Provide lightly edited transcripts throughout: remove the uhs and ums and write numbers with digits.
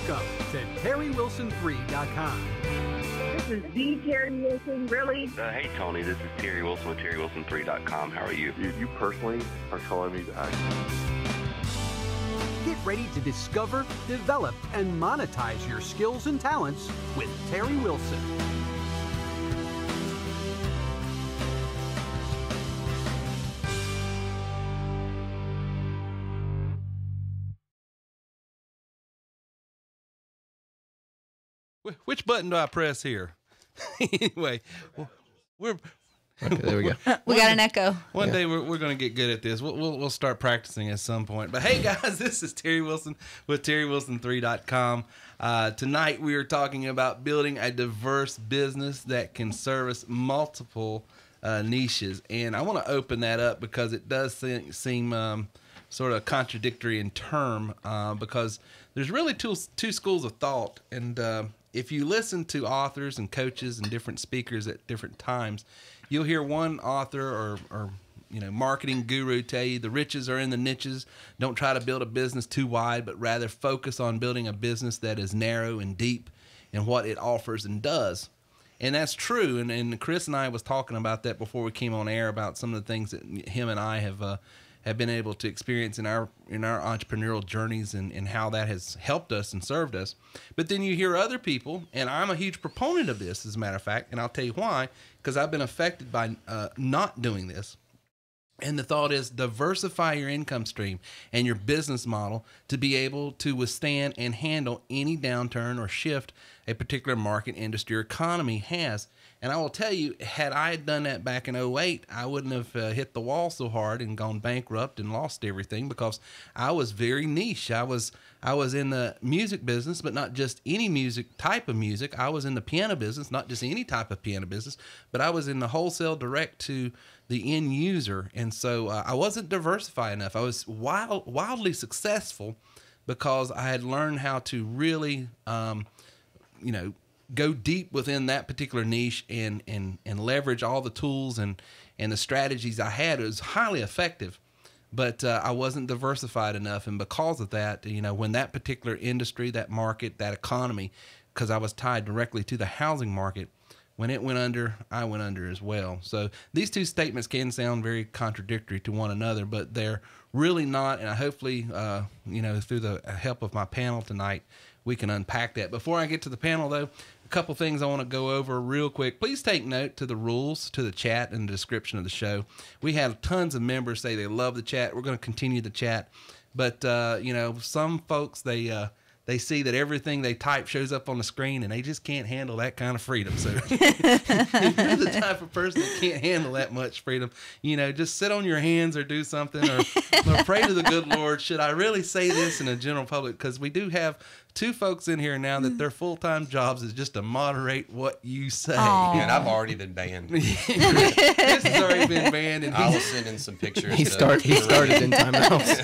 Welcome to TerryWilson3.com. This is the Terry Wilson, really? Hey, Tony, this is Terry Wilson with TerryWilson3.com. How are you? You personally are calling me back. Get ready to discover, develop, and monetize your skills and talents with Terry Wilson. Which button do I press here? Anyway, we're okay, there we go. We got an echo. One day we're going to get good at this. We'll start practicing at some point. But hey, guys, this is Terry Wilson with TerryWilson3.com. Tonight we are talking about building a diverse business that can service multiple niches. And I want to open that up because it does seem sort of contradictory in term because there's really two schools of thought. And if you listen to authors and coaches and different speakers at different times, you'll hear one author or marketing guru tell you the riches are in the niches. Don't try to build a business too wide, but rather focus on building a business that is narrow and deep in what it offers and does. And that's true. And Chris and I was talking about that before we came on air about some of the things that him and I have been able to experience in our entrepreneurial journeys and how that has helped us and served us. But then you hear other people, and I'm a huge proponent of this, as a matter of fact, and I'll tell you why, because I've been affected by not doing this. And the thought is diversify your income stream and your business model to be able to withstand and handle any downturn or shift a particular market, industry, or economy has. And I will tell you, had I done that back in 2008, I wouldn't have hit the wall so hard and gone bankrupt and lost everything because I was very niche. I was in the music business, but not just any music type of music. I was in the piano business, not just any type of piano business, but I was in the wholesale direct to the end user. And so I wasn't diversified enough. I was wildly successful because I had learned how to really, go deep within that particular niche and leverage all the tools and the strategies I had. It was highly effective, but I wasn't diversified enough. And because of that, when that particular industry, that market, that economy, because I was tied directly to the housing market, when it went under, I went under as well. So these two statements can sound very contradictory to one another, but they're really not. And hopefully, through the help of my panel tonight, we can unpack that. Before I get to the panel, though, a couple things I want to go over real quick. Please take note to the rules, to the chat, and the description of the show. We had tons of members say they love the chat. We're going to continue the chat. But, some folks, they see that everything they type shows up on the screen, and they just can't handle that kind of freedom. So if you're the type of person that can't handle that much freedom, just sit on your hands or do something or pray to the good Lord. Should I really say this in a general public? Because we do have two folks in here now that their full-time jobs is just to moderate what you say. And I've already been banned. Chris has already been banned, and I will send in some pictures. He started in timeouts.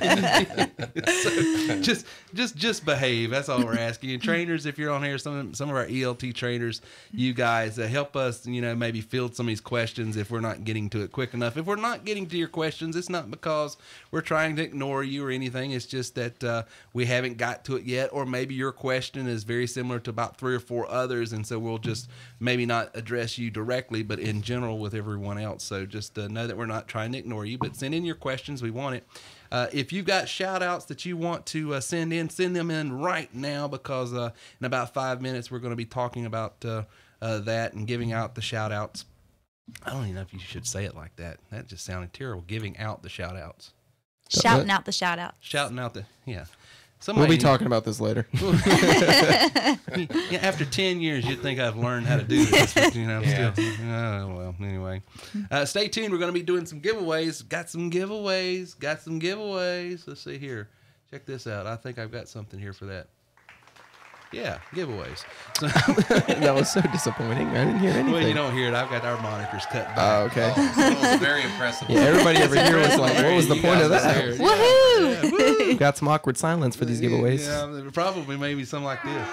So just behave. That's all we're asking. And trainers, if you're on here, some of our ELT trainers, you guys help us, maybe field some of these questions if we're not getting to it quick enough. If we're not getting to your questions, it's not because we're trying to ignore you or anything. It's just that we haven't got to it yet, or maybe your question is very similar to about 3 or 4 others, and so we'll just maybe not address you directly, but in general with everyone else. So just know that we're not trying to ignore you, but send in your questions. We want it. If you've got shout outs that you want to send them in right now, because in about 5 minutes we're going to be talking about that and giving out the shout outs. I don't even know if you should say it like that. That just sounded terrible, giving out the shout outs. Shouting out the shout outs. Shouting out the, yeah. We'll be talking about this later. Yeah, after 10 years, you'd think I've learned how to do this, but still. Well, anyway. Stay tuned. We're going to be doing some giveaways. Got some giveaways. Let's see here. Check this out. I think I've got something here for that. Yeah, giveaways. So that was so disappointing. I didn't hear anything. Well, you don't hear it. I've got our monitors cut back. Oh, okay. It was very impressive. Yeah, everybody over here was like, what was the point of that? Woohoo! Yeah, woo. Got some awkward silence for these giveaways. Yeah, probably maybe something like this.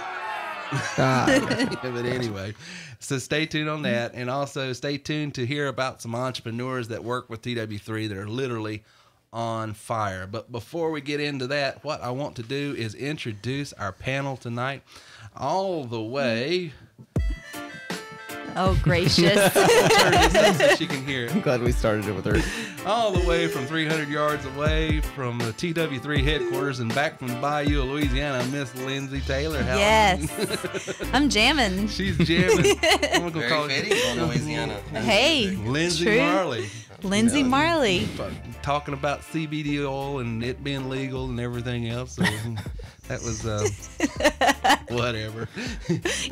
Yeah, but anyway, so stay tuned on that. And also stay tuned to hear about some entrepreneurs that work with TW3 that are literally on fire. But before we get into that, what I want to do is introduce our panel tonight, all the way. Oh, gracious. Turn this up so she can hear. I'm glad we started it with her. All the way from 300 yards away from the TW3 headquarters and back from the Bayou of Louisiana, Miss Lindsay Taylor. How Yes. I'm jamming. She's jamming. I'm gonna Very call fitting on Louisiana. Hey. Lindsay True. Marley. Lindsay Marley. Talking about CBD oil and it being legal and everything else. So that was whatever.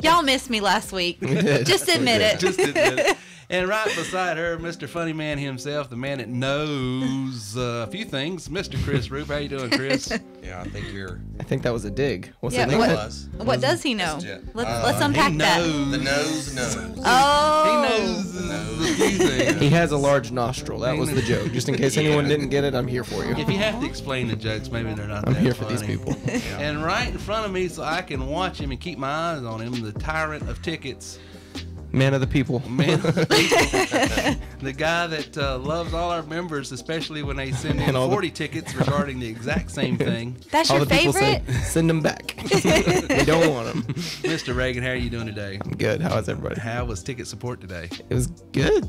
Y'all missed me last week. We did. Just admit it. Just admit it. And right beside her, Mr. Funny Man himself, the man that knows a few things, Mr. Chris Roop. How you doing, Chris? Yeah, I think that was a dig. What's Yeah, the name? what- of it? What does he know? That's it. Let's unpack he that. knows. The nose. Oh. He knows a few things. He has a large nostril. That was the joke. Just in case anyone didn't get it, I'm here for you. If you have to explain the jokes, maybe they're not I'm that here for funny. these people. And right in front of me, so I can watch him and keep my eyes on him, the tyrant of tickets, Man of the people. man of the people, the guy that loves all our members, especially when they send in And all the- 40 tickets regarding the exact same thing. That's All your the people favorite? say, send them back. We don't want them. Mr. Reagan, how are you doing today? Good. How is everybody? How was ticket support today? It was good.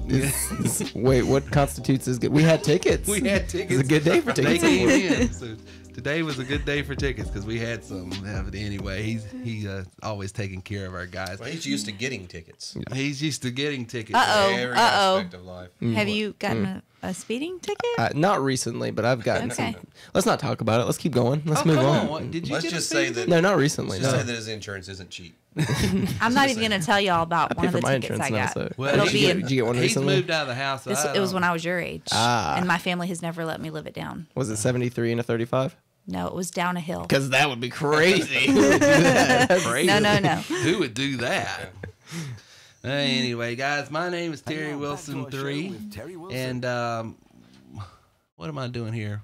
Wait, what constitutes as good? We had tickets. We had tickets. It was a good day for They tickets. came in. So today was a good day for tickets because we had some. But anyway, he's always taking care of our guys. Well, he's used to getting tickets. He's used to getting tickets. Uh-oh. Every Uh-oh. aspect of life. Have you gotten a speeding ticket? Not recently, but I've gotten Okay. some. Let's not talk about it. Let's keep going. Let's move come on. What, did you Let's get just a say speeding that. No, not recently. Let's just No. say that his insurance isn't cheap. I'm not even going to tell y'all about I one pay of for the my tickets insurance I now, got. so. Well, It'll did be you in, get, did you get one He's recently? moved out of the house. So it was when I was your age. Ah. And my family has never let me live it down. Was it 73 and a 35? No, it was down a hill. Because that would be crazy. Who would do that? That's crazy. No. Who would do that? Anyway, guys, my name is Terry Wilson 3, and what am I doing here?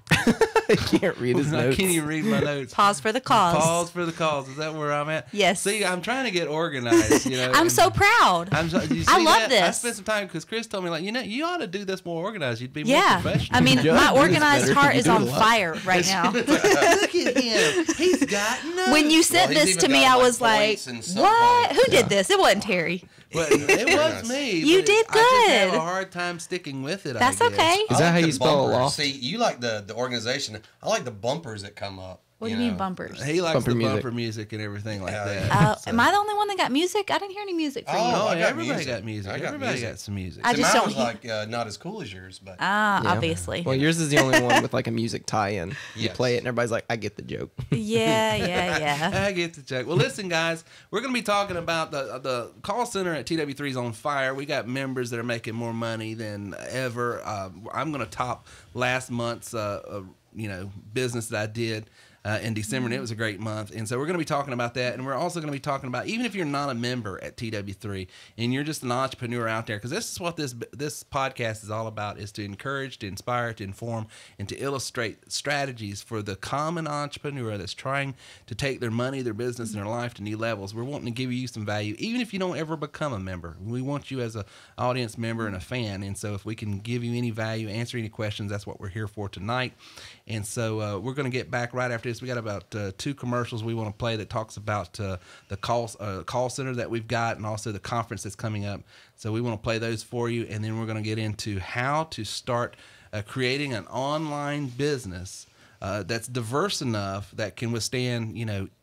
I can't read his I notes. can't even read my notes. Pause for the cause. Pause for the cause. Is that where I'm at? Yes. See, I'm trying to get organized. You know, I'm and so proud. you see I love that? this. I spent some time because Chris told me, like, you ought to do this more organized. You'd be more Yeah. professional. I mean, Yeah, my do this organized better. heart You is do it on a lot. fire right now. Look at him. He's got notes. When you Well, sent he's this even to me, got, I like, was like, points and sub what? points. Who did this? It wasn't Terry. Well, it was me. You but did I just have good. a hard time sticking with it. That's I guess. okay. Is I that like how the you spell bumpers. loft? See, you like the organization. I like the bumpers that come up. What do you mean bumpers? He likes Bumper the music. bumper music and everything like Yeah, that. yeah. So- Am I the only one that got music? I didn't hear any music for Oh, you. No, I got everybody music. got music. I got Everybody music. got some music. I See, just mine don't was hear- like not as cool as yours, but Ah, Yeah. obviously. Well, yours is the only one with like a music tie-in. You Yes. play it and everybody's like, I get the joke. Yeah. I get the joke. Well, listen, guys, we're going to be talking about the call center at TW3 is on fire. We got members that are making more money than ever. I'm going to top last month's business that I did in December, and it was a great month. And so we're going to be talking about that, and we're also going to be talking about, even if you're not a member at TW3 and you're just an entrepreneur out there, because this is what this podcast is all about, is to encourage, to inspire, to inform, and to illustrate strategies for the common entrepreneur that's trying to take their money, their business, and their life to new levels. We're wanting to give you some value, even if you don't ever become a member. We want you as an audience member and a fan, and so if we can give you any value, answer any questions, that's what we're here for tonight. And so we're going to get back right after this. We got about 2 commercials we want to play that talks about the call center that we've got, and also the conference that's coming up. So we want to play those for you, and then we're going to get into how to start creating an online business that's diverse enough that can withstand,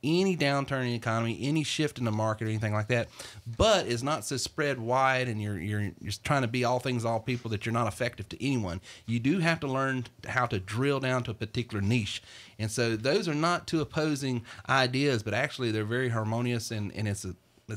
any downturn in the economy, any shift in the market, or anything like that, but is not so spread wide, and you're just trying to be all things, all people, that you're not effective to anyone. You do have to learn how to drill down to a particular niche, and so those are not two opposing ideas, but actually they're very harmonious, and it's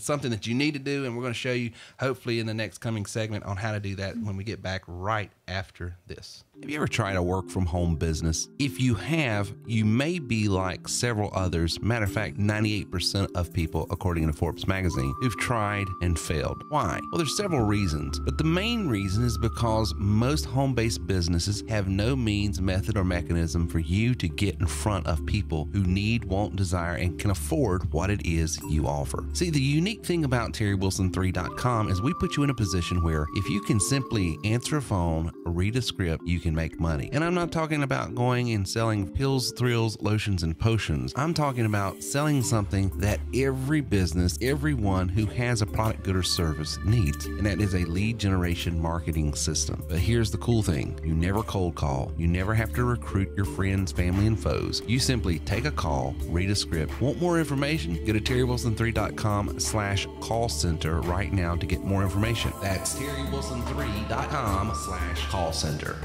something that you need to do, and we're going to show you, hopefully, in the next coming segment on how to do that when we get back right after this. Have you ever tried a work-from-home business? If you have, you may be like several others. Matter of fact, 98% of people, according to Forbes magazine, who've tried and failed. Why? Well, there's several reasons, but the main reason is because most home-based businesses have no means, method, or mechanism for you to get in front of people who need, want, desire, and can afford what it is you offer. See, the unique thing about TerryWilson3.com is we put you in a position where if you can simply answer a phone, read a script, you can make money. And I'm not talking about going and selling pills, thrills, lotions, and potions. I'm talking about selling something that every business, everyone who has a product, good, or service needs, and that is a lead generation marketing system. But here's the cool thing. You never cold call. You never have to recruit your friends, family, and foes. You simply take a call, read a script. Want more information? Go to terrywilson3.com/call center right now to get more information. That's terrywilson3.com/call center.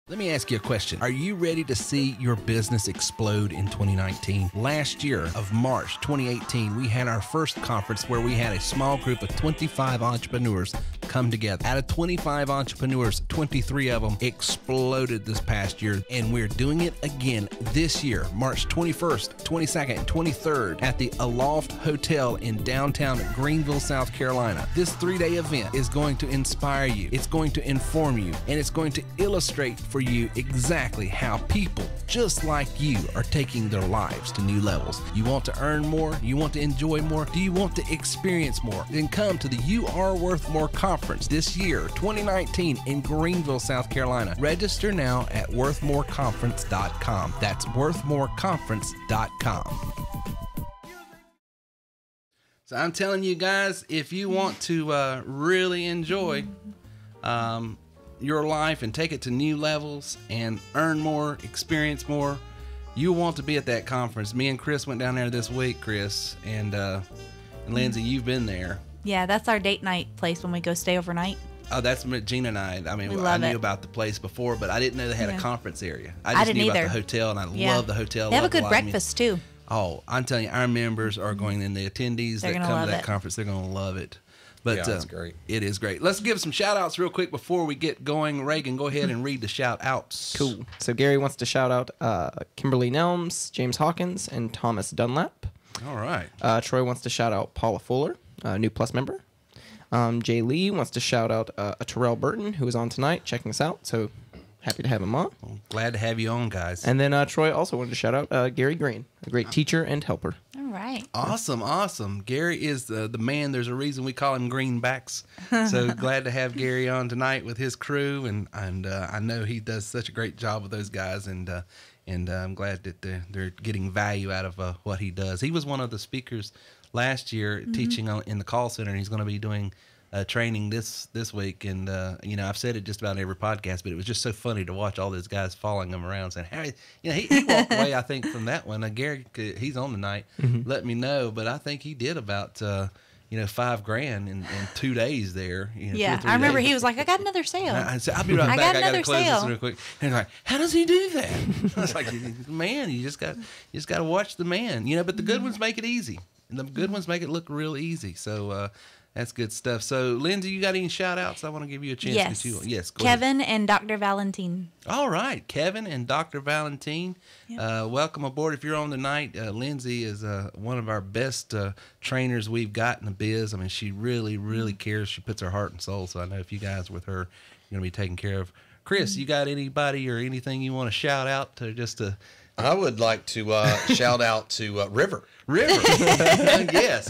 Let me ask you a question. Are you ready to see your business explode in 2019? Last year of March 2018, we had our first conference where we had a small group of 25 entrepreneurs come together. Out of 25 entrepreneurs, 23 of them exploded this past year, and we're doing it again this year, March 21st, 22nd, and 23rd at the Aloft Hotel in downtown Greenville, South Carolina. This 3-day event is going to inspire you, it's going to inform you, and it's going to illustrate for you exactly how people just like you are taking their lives to new levels. You want to earn more? You want to enjoy more? Do you want to experience more? Then come to the You Are Worth More conference this year, 2019, in Greenville, South Carolina. Register now at worthmoreconference.com. That's worthmoreconference.com. So I'm telling you guys, if you want to really enjoy your life and take it to new levels and earn more, experience more, you want to be at that conference. Me and Chris went down there this week, Chris, and Lindsay, you've been there. Yeah, that's our date night place when we go stay overnight. Oh, that's Gina and I. I mean, We I love knew it. about the place before, but I didn't know they had a Yeah. conference area. I just didn't knew either. about the hotel, and I Yeah. love the hotel. They have a love the good live music. breakfast too. Oh, I'm telling you, our members are going, and the attendees They're that gonna come to love that it. conference, they're going to love it. But Yeah, that's great. It is great. Let's give some shout outs real quick before we get going. Reagan, go ahead and read the shout outs. Cool. So Gary wants to shout out Kimberly Nelms, James Hawkins, and Thomas Dunlap. All right. Troy wants to shout out Paula Fuller, new Plus member. Jay Lee wants to shout out Terrell Burton, who is on tonight, checking us out. So happy to have him on. Well, glad to have you on, guys. And then Troy also wanted to shout out Gary Green, a great teacher and helper. All right. Awesome, awesome. Gary is the man. There's a reason we call him Greenbacks. So glad to have Gary on tonight with his crew, and I know he does such a great job with those guys, and I'm glad that they're getting value out of what he does. He was one of the speakers last year teaching in the call center, and he's going to be doing training this week. And I've said it just about every podcast, but it was just so funny to watch all those guys following him around saying, "Hey," he walked away, I think, from that one. Gary, he's on tonight. Let me know, but I think he did about $5,000 in 2 days there. 2 or 3 I remember days. he was like, I got another sale. I said, I'll be right I back. got I got to another close this sale. real quick. And he's like, how does he do that? I was like, man, you just got to watch the man. But the good ones make it easy. And the good ones make it look real easy. So that's good stuff. So, Lindsay, you got any shout outs? I want to give you a chance. Yes. Yes. Go ahead. Kevin and Dr. Valentine. All right. Kevin and Dr. Valentine, welcome aboard. If you're on tonight, Lindsay is one of our best trainers we've got in the biz. I mean, she really, really cares. She puts her heart and soul. So I know if you guys are with her, you're going to be taken care of. Chris, you got anybody or anything you want to shout out to I would like to shout out to River. River. Yes.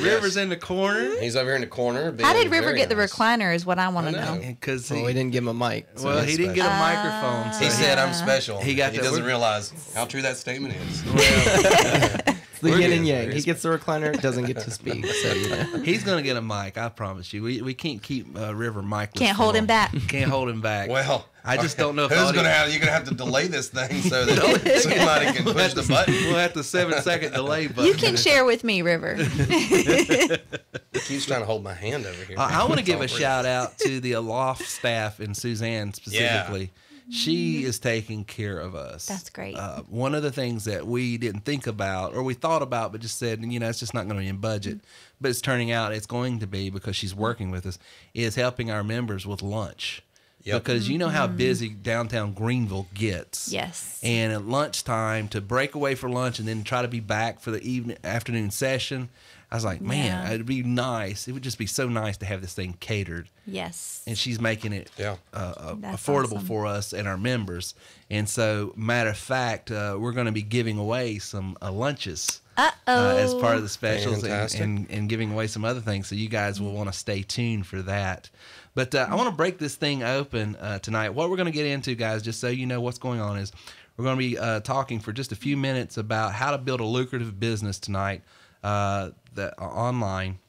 River's in the corner. He's over here in the corner. How did being River very get the nice. recliner is what I want to I know. know. Because Well, we didn't give him a mic. So well, that's he didn't get a special. microphone. So He said I'm special. He got that- doesn't realize how true that statement is. It's the We're yin good. and yang. He gets the recliner, doesn't get to speak. So, he's going to get a mic, I promise you. We can't keep River micless. Can't hold him back. Can't hold him back. Well, I just don't know if who's audio- gonna have. You're gonna have to delay this thing so that somebody can push the button. We'll have the 7-second delay button. You can share with me, River. He keeps trying to hold my hand over here. I want to give a It's all shout out to the Aloft staff and Suzanne specifically. She is taking care of us. That's great. One of the things that we didn't think about, or we thought about, but just said, it's just not going to be in budget, but it's turning out it's going to be because she's working with us, is helping our members with lunch. Yep. Because you know how busy downtown Greenville gets. Yes. And at lunchtime, to break away for lunch and then try to be back for the afternoon session, I was like, man, Yeah. it'd be nice. It would just be so nice to have this thing catered. Yes. And she's making it Yeah. That's affordable awesome. for us and our members. And so, matter of fact, we're going to be giving away some lunches as part of the specials Fantastic. and giving away some other things. So you guys will want to stay tuned for that. But I want to break this thing open tonight. What we're going to get into, guys, just so you know what's going on, is we're going to be talking for just a few minutes about how to build a lucrative business tonight that online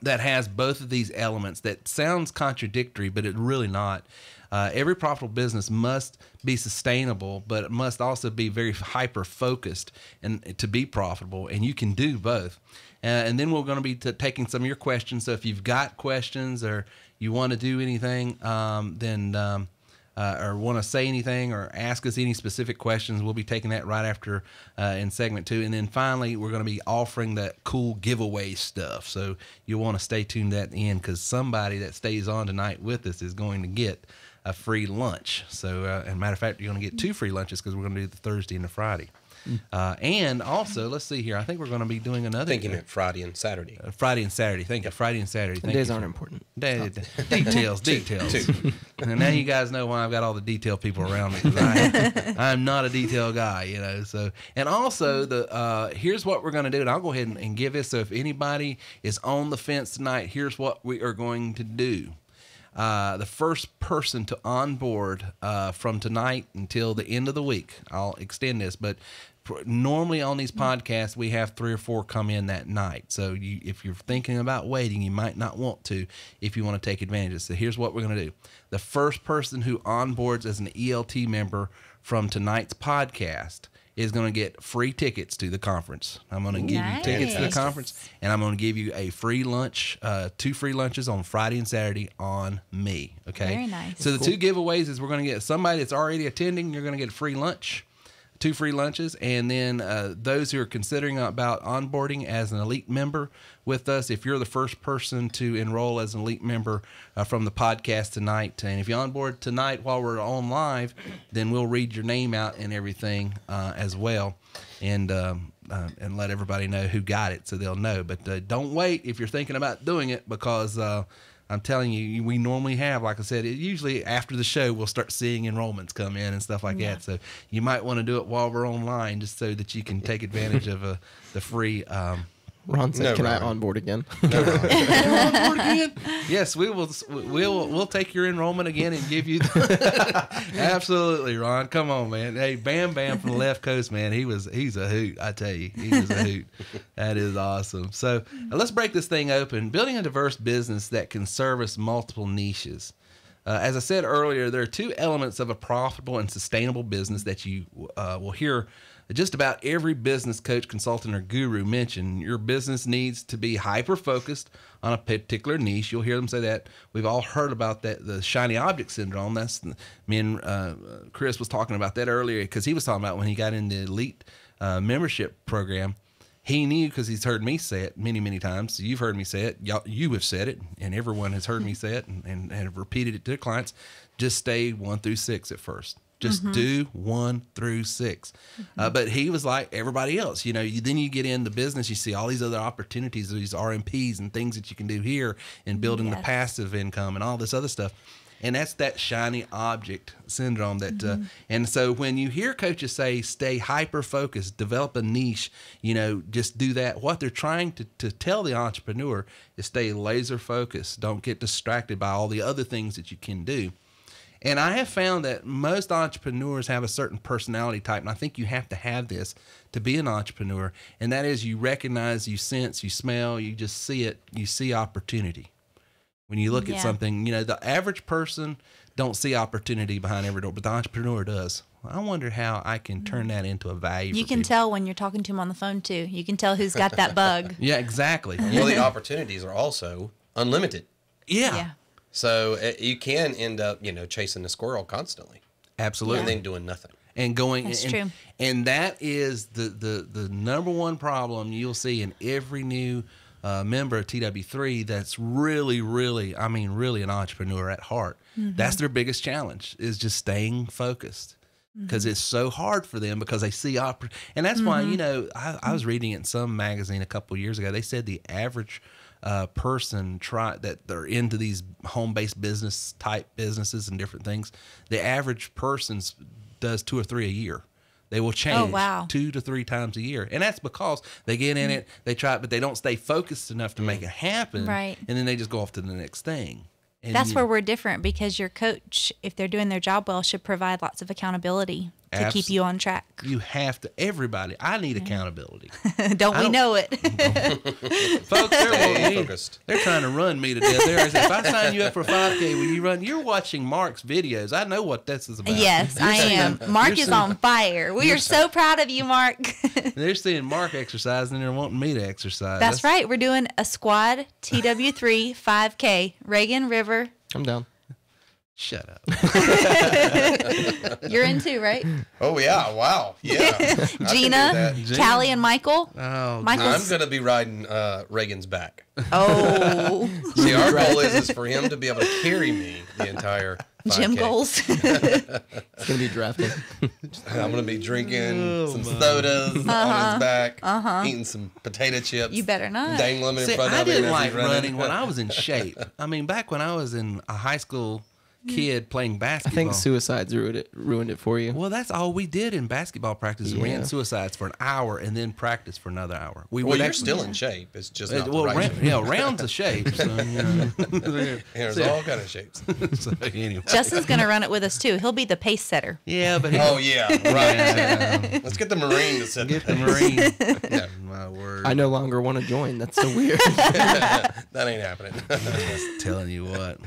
that has both of these elements. That sounds contradictory, but it's really not. Every profitable business must be sustainable, but it must also be very hyper-focused and to be profitable, and you can do both. And then we're going to be taking some of your questions. So if you've got questions or you want to do anything, or want to say anything or ask us any specific questions, we'll be taking that right after in segment 2. And then finally, we're going to be offering that cool giveaway stuff. So you'll want to stay tuned at the end, because somebody that stays on tonight with us is going to get a free lunch. So, as a matter of fact, you're going to get 2 free lunches, because we're going to do the Thursday and the Friday. And also, let's see here. I think we're going to be doing another. I think you meant Friday and Saturday. Friday and Saturday. Thank you. Friday and Saturday. The Thank days you. aren't important. Details. And now you guys know why I've got all the detail people around me. 'Cause I'm not a detail guy, you know. So, and also here's what we're going to do, and I'll go ahead and give this. So if anybody is on the fence tonight, here's what we are going to do. The first person to onboard from tonight until the end of the week, I'll extend this, but normally on these podcasts, we have 3 or 4 come in that night. So if you're thinking about waiting, you might not want to if you want to take advantage of it. So here's what we're going to do. The first person who onboards as an ELT member from tonight's podcast is going to get free tickets to the conference. I'm going to give you tickets to the conference, and I'm going to give you a free lunch, 2 free lunches on Friday and Saturday on me. Okay. Very nice. So the 2 giveaways is we're going to get somebody that's already attending. You're going to get a free lunch, 2 free lunches, and then those who are considering about onboarding as an elite member with us, if you're the first person to enroll as an elite member from the podcast tonight, and if you onboard tonight while we're on live, then we'll read your name out and everything as well, and let everybody know who got it, so they'll know. But don't wait if you're thinking about doing it, because I'm telling you, we normally have, like I said, usually after the show, we'll start seeing enrollments come in and stuff like that. So you might want to do it while we're online, just so that you can take advantage of the free. Ron said, No, "Can I Ron. onboard again?" Onboard again? Yes, we'll take your enrollment again and give you. Absolutely, Ron. Come on, man. Hey, Bam Bam from the left coast, man. He's a hoot. I tell you, he was a hoot. That is awesome. So let's break this thing open. Building a diverse business that can service multiple niches. As I said earlier, there are 2 elements of a profitable and sustainable business that you will hear just about every business coach, consultant, or guru mention. Your business needs to be hyper-focused on a particular niche. You'll hear them say that. We've all heard about that, the shiny object syndrome. Me and Chris was talking about that earlier, because he was talking about when he got in the elite membership program. He knew, because he's heard me say it many, many times. You've heard me say it. You have said it, and everyone has heard me say it and have repeated it to their clients. Just stay 1 through 6 at first. Just do 1 through 6. But he was like everybody else. You know, then you get into business, you see all these other opportunities, these RMPs and things that you can do here in building the passive income and all this other stuff. And that's that shiny object syndrome that, and so when you hear coaches say, stay hyper-focused, develop a niche, you know, just do that. What they're trying to tell the entrepreneur is stay laser-focused. Don't get distracted by all the other things that you can do. And I have found that most entrepreneurs have a certain personality type, and I think you have to have this to be an entrepreneur, and that is you recognize, you sense, you smell, you just see it, you see opportunity. When you look at something, you know, the average person don't see opportunity behind every door, but the entrepreneur does. I wonder how I can turn that into a value. You for can people. tell when you're talking to him on the phone, too. You can tell who's got that bug. Yeah, exactly. Well, the opportunities are also unlimited. Yeah. So you can end up, you know, chasing the squirrel constantly. Absolutely. And then doing nothing. And going, That's and, true. And that is the number one problem you'll see in every new member of TW3 that's really, really, I mean, really an entrepreneur at heart. That's their biggest challenge, is just staying focused, because it's so hard for them, because they see and that's why, you know, I was reading it in some magazine a couple of years ago. They said the average person that they're into these home-based business type businesses and different things, the average person does 2 or 3 a year. They will change wow. 2 to 3 times a year. And that's because they get in it, they try it, but they don't stay focused enough to make it happen. Right. And then they just go off to the next thing. And That's where we're different, because your coach, if they're doing their job well, should provide lots of accountability to keep you on track. You have to, everybody, I need accountability. Don't we know it? Folks, they're focused. They're trying to run me to death. If I sign you up for 5K, will you run? You're watching Mark's videos. I know what this is about. Yes, I am. Mark is on fire. We are so proud of you, Mark. They're seeing Mark exercise and they're wanting me to exercise. That's right. We're doing a squad TW3 5K. Reagan River. I'm down. Shut up. You're in too, right? Oh, yeah. Wow. Yeah. Gina, Callie, and Michael. Oh, I'm going to be riding Reagan's back. Oh. See, our goal is for him to be able to carry me the entire 5K. Gym goals. It's gonna be drafting. I'm going to be drinking some sodas on his back, eating some potato chips. You better not. Dangling them in see, front I of him. didn't as like he's running. running when I was in shape. I mean, back when I was in a high school kid playing I basketball. think suicides ruined it for you. Well, that's all we did in basketball practice. We ran suicides for an hour and then practice for another hour. Well, you're still in shape. It's just not the right shape. rounds of shape. So, There's all kind of shapes. so anyway. Justin's going to run it with us too. He'll be the pace setter. Yeah, but Oh, yeah. Right. Let's get the Marine to set get the the pace. Marine. Yeah, my word. I no longer want to join. That's so weird. That ain't happening. I'm telling you what.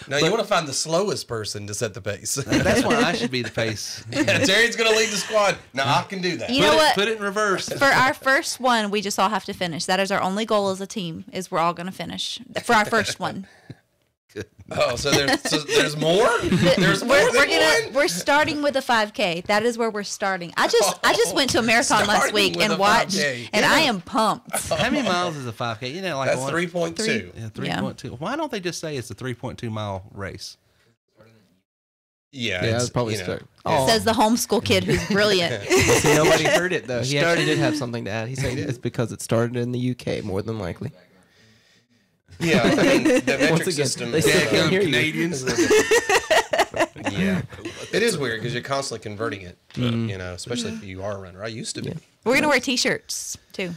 No, you want to find the slowest person to set the pace. That's why I should be the pace. Yeah, Terry's going to lead the squad. Now, I can do that. You know what? Put it in reverse. For our first one, we just all have to finish. That is our only goal as a team, is we're all going to finish for our first one. Oh, so there's more? There's more than one? We're starting with a 5K. That is where we're starting. I just went to a marathon last Starting week with and a watched, 5K. and I am pumped. How many miles is a 5K? You know, like That's one- 3.2. Yeah, 3.2. Why don't they just say it's a 3.2 mile race? Yeah, Yeah, it's it's probably you know, start. Says the homeschool kid who's brilliant. See, nobody heard it though. He actually did have something to add. He said it's because it started in the UK, more than likely. Yeah, I mean, the metric Once again, system. they still can't hear you. Canadians. Yeah, it is weird because you're constantly converting it. But, you know, especially if you are a runner. I used to be. We're going to wear T-shirts too.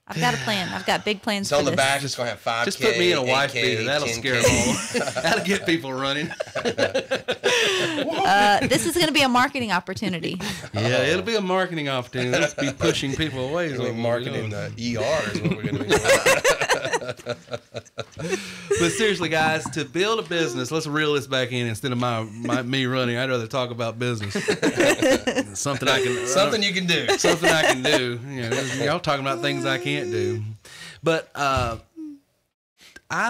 I've got a plan. I've got big plans So for on the this. back, it's going to have 5K. Just put me in a wife 8K, beater. That'll 10K. scare them all. That'll get people running. This is going to be a marketing opportunity. Yeah, it'll be a marketing opportunity. Let's be pushing people away. is We're what we're marketing doing. the ER is what we're going to be doing. But seriously, guys, to build a business, let's reel this back in instead of me running. I'd rather talk about business. Something I can. Something you can do. Something I can do. You know, y'all talking about things I can't do. But I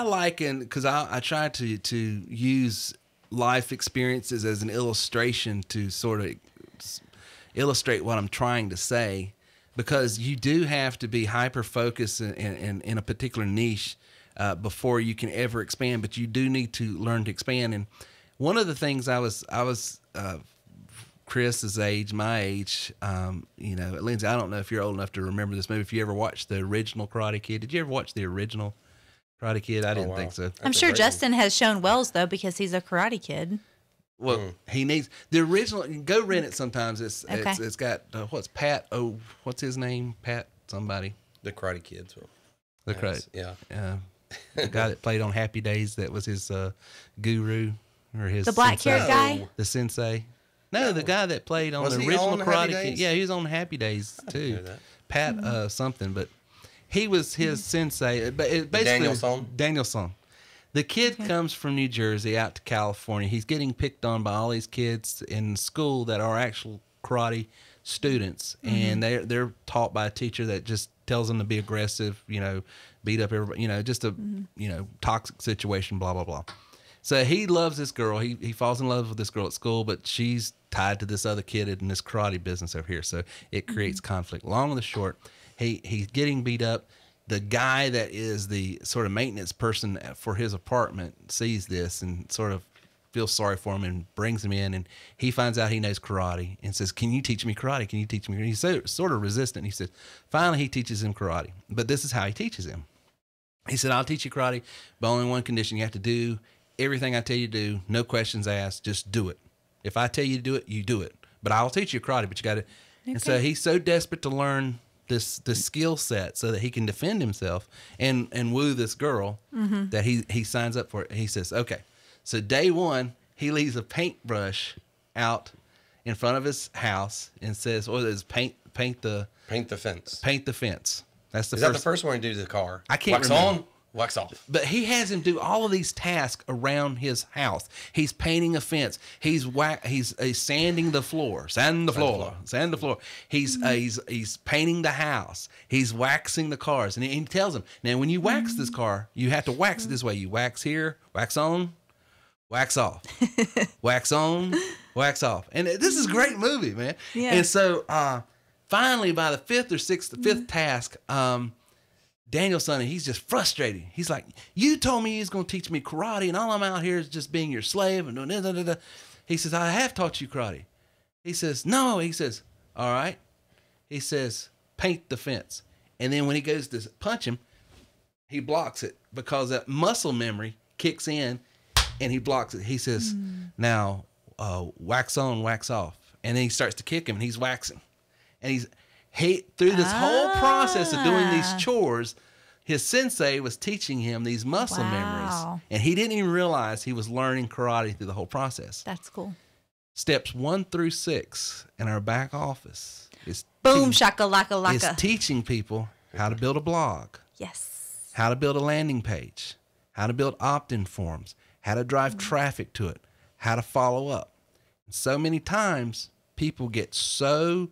liken, because I try to use life experiences as an illustration to sort of illustrate what I'm trying to say, because you do have to be hyper focused in a particular niche before you can ever expand. But you do need to learn to expand. And one of the things I was Chris's age, my age, you know, Lindsay, I don't know if you're old enough to remember this movie. If you ever watched the original Karate Kid, did you ever watch the original Karate Kid? I didn't think so. I'm sure Justin has shown Wells though, because he's a Karate Kid. Well, he needs the original. Go rent it sometimes. It's got what's Pat? Oh, what's his name? Pat somebody. The Karate Kids. The Karate. Yeah. The guy that played on Happy Days. That was his guru or his The black-haired sensei. guy? The sensei. No, the guy that played on Was the he original on Happy Karate Kid. Days? Yeah, he was on Happy Days too. know that. Pat something, but he was his sensei. But it basically Danielson. The kid comes from New Jersey out to California. He's getting picked on by all these kids in school that are actual karate students, and they're taught by a teacher that just tells them to be aggressive, you know, beat up everybody, you know, just a you know, toxic situation, blah blah blah. So he loves this girl. He falls in love with this girl at school, but she's tied to this other kid in this karate business over here. So it creates conflict. Long and the short, he's getting beat up. The guy that is the sort of maintenance person for his apartment sees this and sort of feels sorry for him and brings him in, and he finds out he knows karate and says, "Can you teach me karate? Can you teach me?" And he's sort of resistant. He says, finally he teaches him karate, but this is how he teaches him. He said, "I'll teach you karate, but only one condition. You have to do everything I tell you to do, no questions asked, just do it. If I tell you to do it, you do it. But I'll teach you karate, but you got to." And so he's so desperate to learn this skill set so that he can defend himself and woo this girl that he signs up for it. He says, okay, so day one, he leaves a paintbrush out in front of his house and says, "What is paint the fence? Paint the fence." That's the Is that the first one you do to the car? I can't wax remember. on, wax off. But he has him do all of these tasks around his house. He's painting a fence. He's sanding the floor. Sand the floor. He's painting the house. He's waxing the cars. And he tells him, now when you wax this car, you have to wax it this way. You wax here, wax on, wax off. Wax on, wax off. And this is a great movie, man. Yeah. And so finally, by the fifth task, Daniel's son, he's just frustrated. He's like, you told me you was going to teach me karate, and all I'm out here is just being your slave. And da. He says, I have taught you karate. He says, no. He says, all right. He says, paint the fence. And then when he goes to punch him, he blocks it because that muscle memory kicks in and he blocks it. He says, now wax on, wax off. And then he starts to kick him and he's waxing. And through this whole process of doing these chores, his sensei was teaching him these muscle memories. And he didn't even realize he was learning karate through the whole process. That's cool. Steps 1 through 6 in our back office is Boom, shakalaka laka. is teaching people how to build a blog. Yes. How to build a landing page, how to build opt-in forms, how to drive traffic to it, how to follow up. And so many times people get so,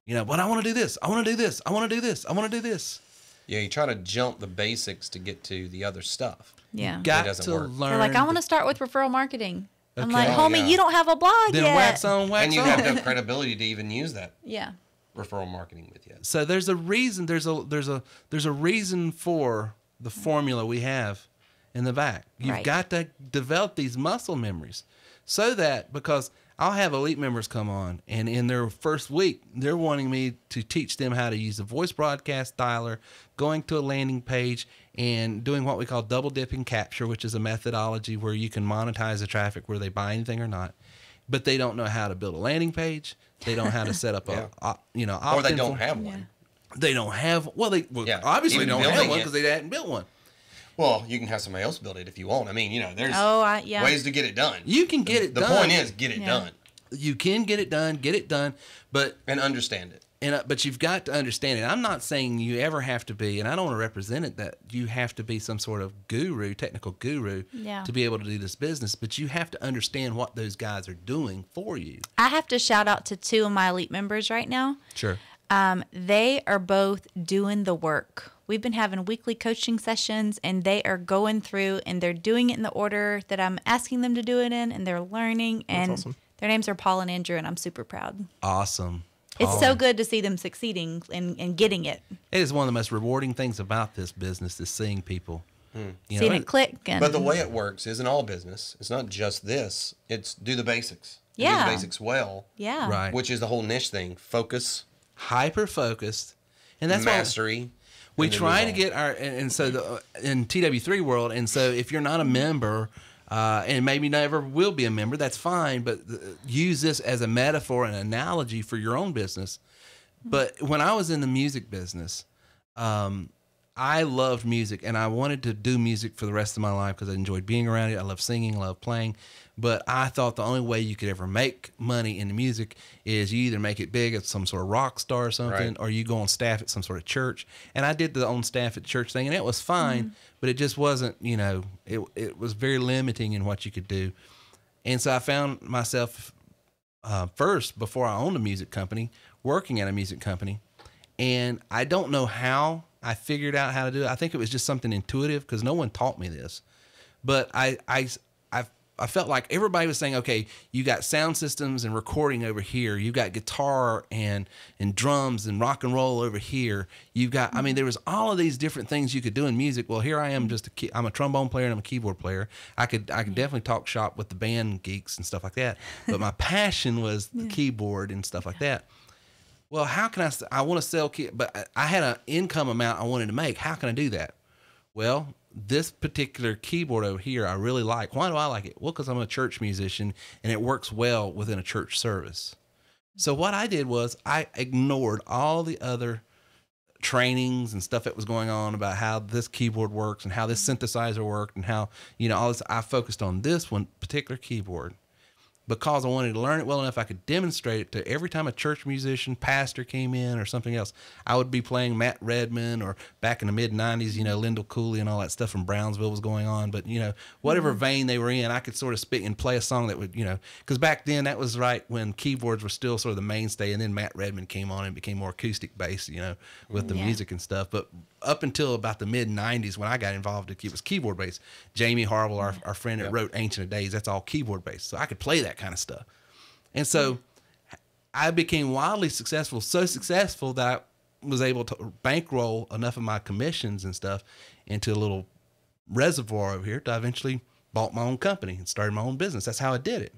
but I want to do this. I want to do this. I want to do this. I want to do this. Yeah, you try to jump the basics to get to the other stuff. Yeah. You got doesn't to work. learn. They're like, I want to start with referral marketing. I'm Okay. like, Oh, homie, yeah. you don't have a blog then yet. wax on, wax And you off. have no credibility to even use that Yeah. referral marketing with you. So there's a reason. There's a reason for the formula we have in the back. You've Right. got to develop these muscle memories, so that because I'll have elite members come on, and in their first week, they're wanting me to teach them how to use a voice broadcast dialer, going to a landing page, and doing what we call double dipping capture, which is a methodology where you can monetize the traffic where they buy anything or not. But they don't know how to build a landing page. They don't know how to set up Yeah. or Or they don't have one. They don't have. Well, Yeah. obviously Even don't have building one it. because they hadn't built one. Well, you can have somebody else build it if you want. I mean, there's Yeah. ways to get it done. You can get it The done. point is, get it done You can get it done, but and understand it. but you've got to understand it. I'm not saying you ever have to be, and I don't want to represent it, that you have to be some sort of technical guru, Yeah. to be able to do this business. But you have to understand what those guys are doing for you. I have to shout out to 2 of my elite members right now. Sure. They are both doing the work. We've been having weekly coaching sessions, and they are going through and they're doing it in the order that I'm asking them to do it in, and they're learning. And awesome. their names are Paul and Andrew, and I'm super proud. Awesome. It's so good to see them succeeding and getting it. It is one of the most rewarding things about this business is seeing people. Seeing it click. And, But the way it works is in all business. It's not just this. It's do the basics. Do Yeah. the basics well. yeah. Right. Which is the whole niche thing. Focus, Hyper focused, and that's why mastery. we and then try to move on. get our and so in TW3 world. And so if you're not a member, and maybe never will be a member, that's fine. But use this as a metaphor and analogy for your own business. But when I was in the music business, I loved music, and I wanted to do music for the rest of my life because I enjoyed being around it. I love singing, love playing. But I thought the only way you could ever make money in the music is you either make it big at some sort of rock star or something, Right. or you go on staff at some sort of church. And I did the on staff at church thing, and it was fine, but it just wasn't, it was very limiting in what you could do. And so I found myself first, before I owned a music company, working at a music company. And I don't know how I figured out how to do it. I think it was just something intuitive because no one taught me this. But I felt like everybody was saying, okay, you got sound systems and recording over here. You got guitar and drums and rock and roll over here. You got, I mean, there was all of these different things you could do in music. Well, here I am, I'm a trombone player and I'm a keyboard player. I could definitely talk shop with the band geeks and stuff like that. But my passion was the keyboard and stuff like that. Well, how can I want to sell, but I had an income amount I wanted to make. How can I do that? Well, this particular keyboard over here, I really like. Why do I like it? Well, because I'm a church musician and it works well within a church service. So what I did was I ignored all the other trainings and stuff that was going on about how this keyboard works and how this synthesizer worked and how, all this. I focused on this one particular keyboard because I wanted to learn it well enough I could demonstrate it to every time a church musician, pastor came in or something else. I would be playing Matt Redman, or back in the mid-90s, Lyndall Cooley and all that stuff from Brownsville was going on. But, whatever vein they were in, I could sort of spit and play a song that would, because back then that was right when keyboards were still sort of the mainstay. And then Matt Redman came on and became more acoustic based, with the music and stuff. But up until about the mid-90s when I got involved, it was keyboard based. Jamie Harville, our friend that wrote Ancient of Days, that's all keyboard based. So I could play that kind of stuff. And so I became wildly successful, so successful that I was able to bankroll enough of my commissions and stuff into a little reservoir over here to eventually bought my own company and started my own business. That's how I did it.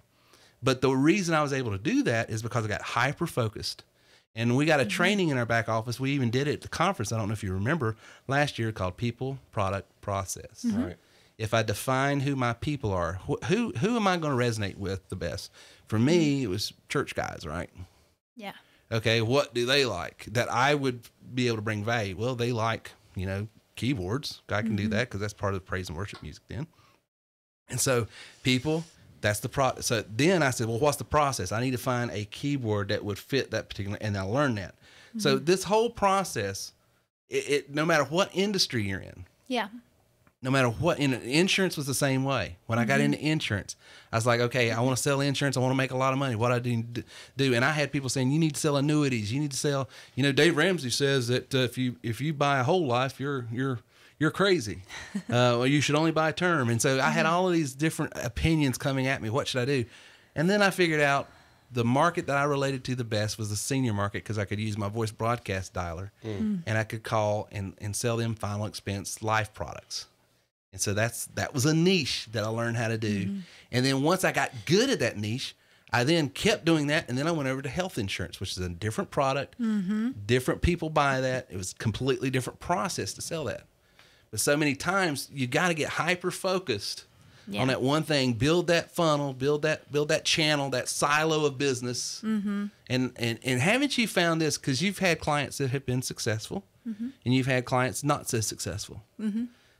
But the reason I was able to do that is because I got hyper focused. And we got a training in our back office. We even did it at the conference. I don't know if you remember last year, called People, Product, Process. Right. If I define who my people are, who am I going to resonate with the best? For me, it was church guys, right? Yeah. Okay, what do they like that I would be able to bring value? Well, they like, keyboards. I can do that because that's part of the praise and worship music then. And so people, that's the process. So then I said, well, what's the process? I need to find a keyboard that would fit that particular, and I learned that. So this whole process, it no matter what industry you're in. Yeah. No matter what, insurance was the same way. When I got into insurance, I was like, okay, I want to sell insurance. I want to make a lot of money. What I do, and I had people saying, you need to sell annuities. You need to sell. Dave Ramsey says that if you buy a whole life, you're crazy. Or you should only buy a term. And so I had all of these different opinions coming at me. What should I do? And then I figured out the market that I related to the best was the senior market, because I could use my voice broadcast dialer and I could call and sell them final expense life products. And so that was a niche that I learned how to do. And then once I got good at that niche, I then kept doing that. And then I went over to health insurance, which is a different product. Different people buy that. It was a completely different process to sell that. But so many times you got to get hyper focused on that one thing, build that funnel, build that channel, that silo of business. And haven't you found this? Because you've had clients that have been successful and you've had clients not so successful.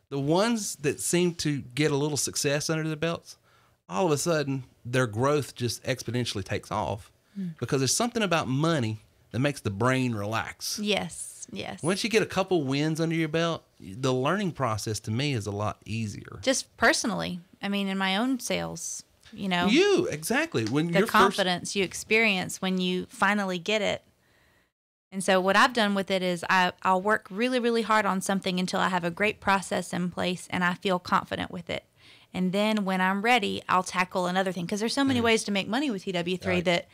The ones that seem to get a little success under their belts, all of a sudden their growth just exponentially takes off because there's something about money that makes the brain relax. Yes. Once you get a couple wins under your belt, the learning process to me is a lot easier. Just personally, I mean, in my own sales, exactly. When the confidence you experience when you finally get it. And so what I've done with it is I'll work really, really hard on something until I have a great process in place and I feel confident with it. And then when I'm ready, I'll tackle another thing. Because there's so many ways to make money with TW3 that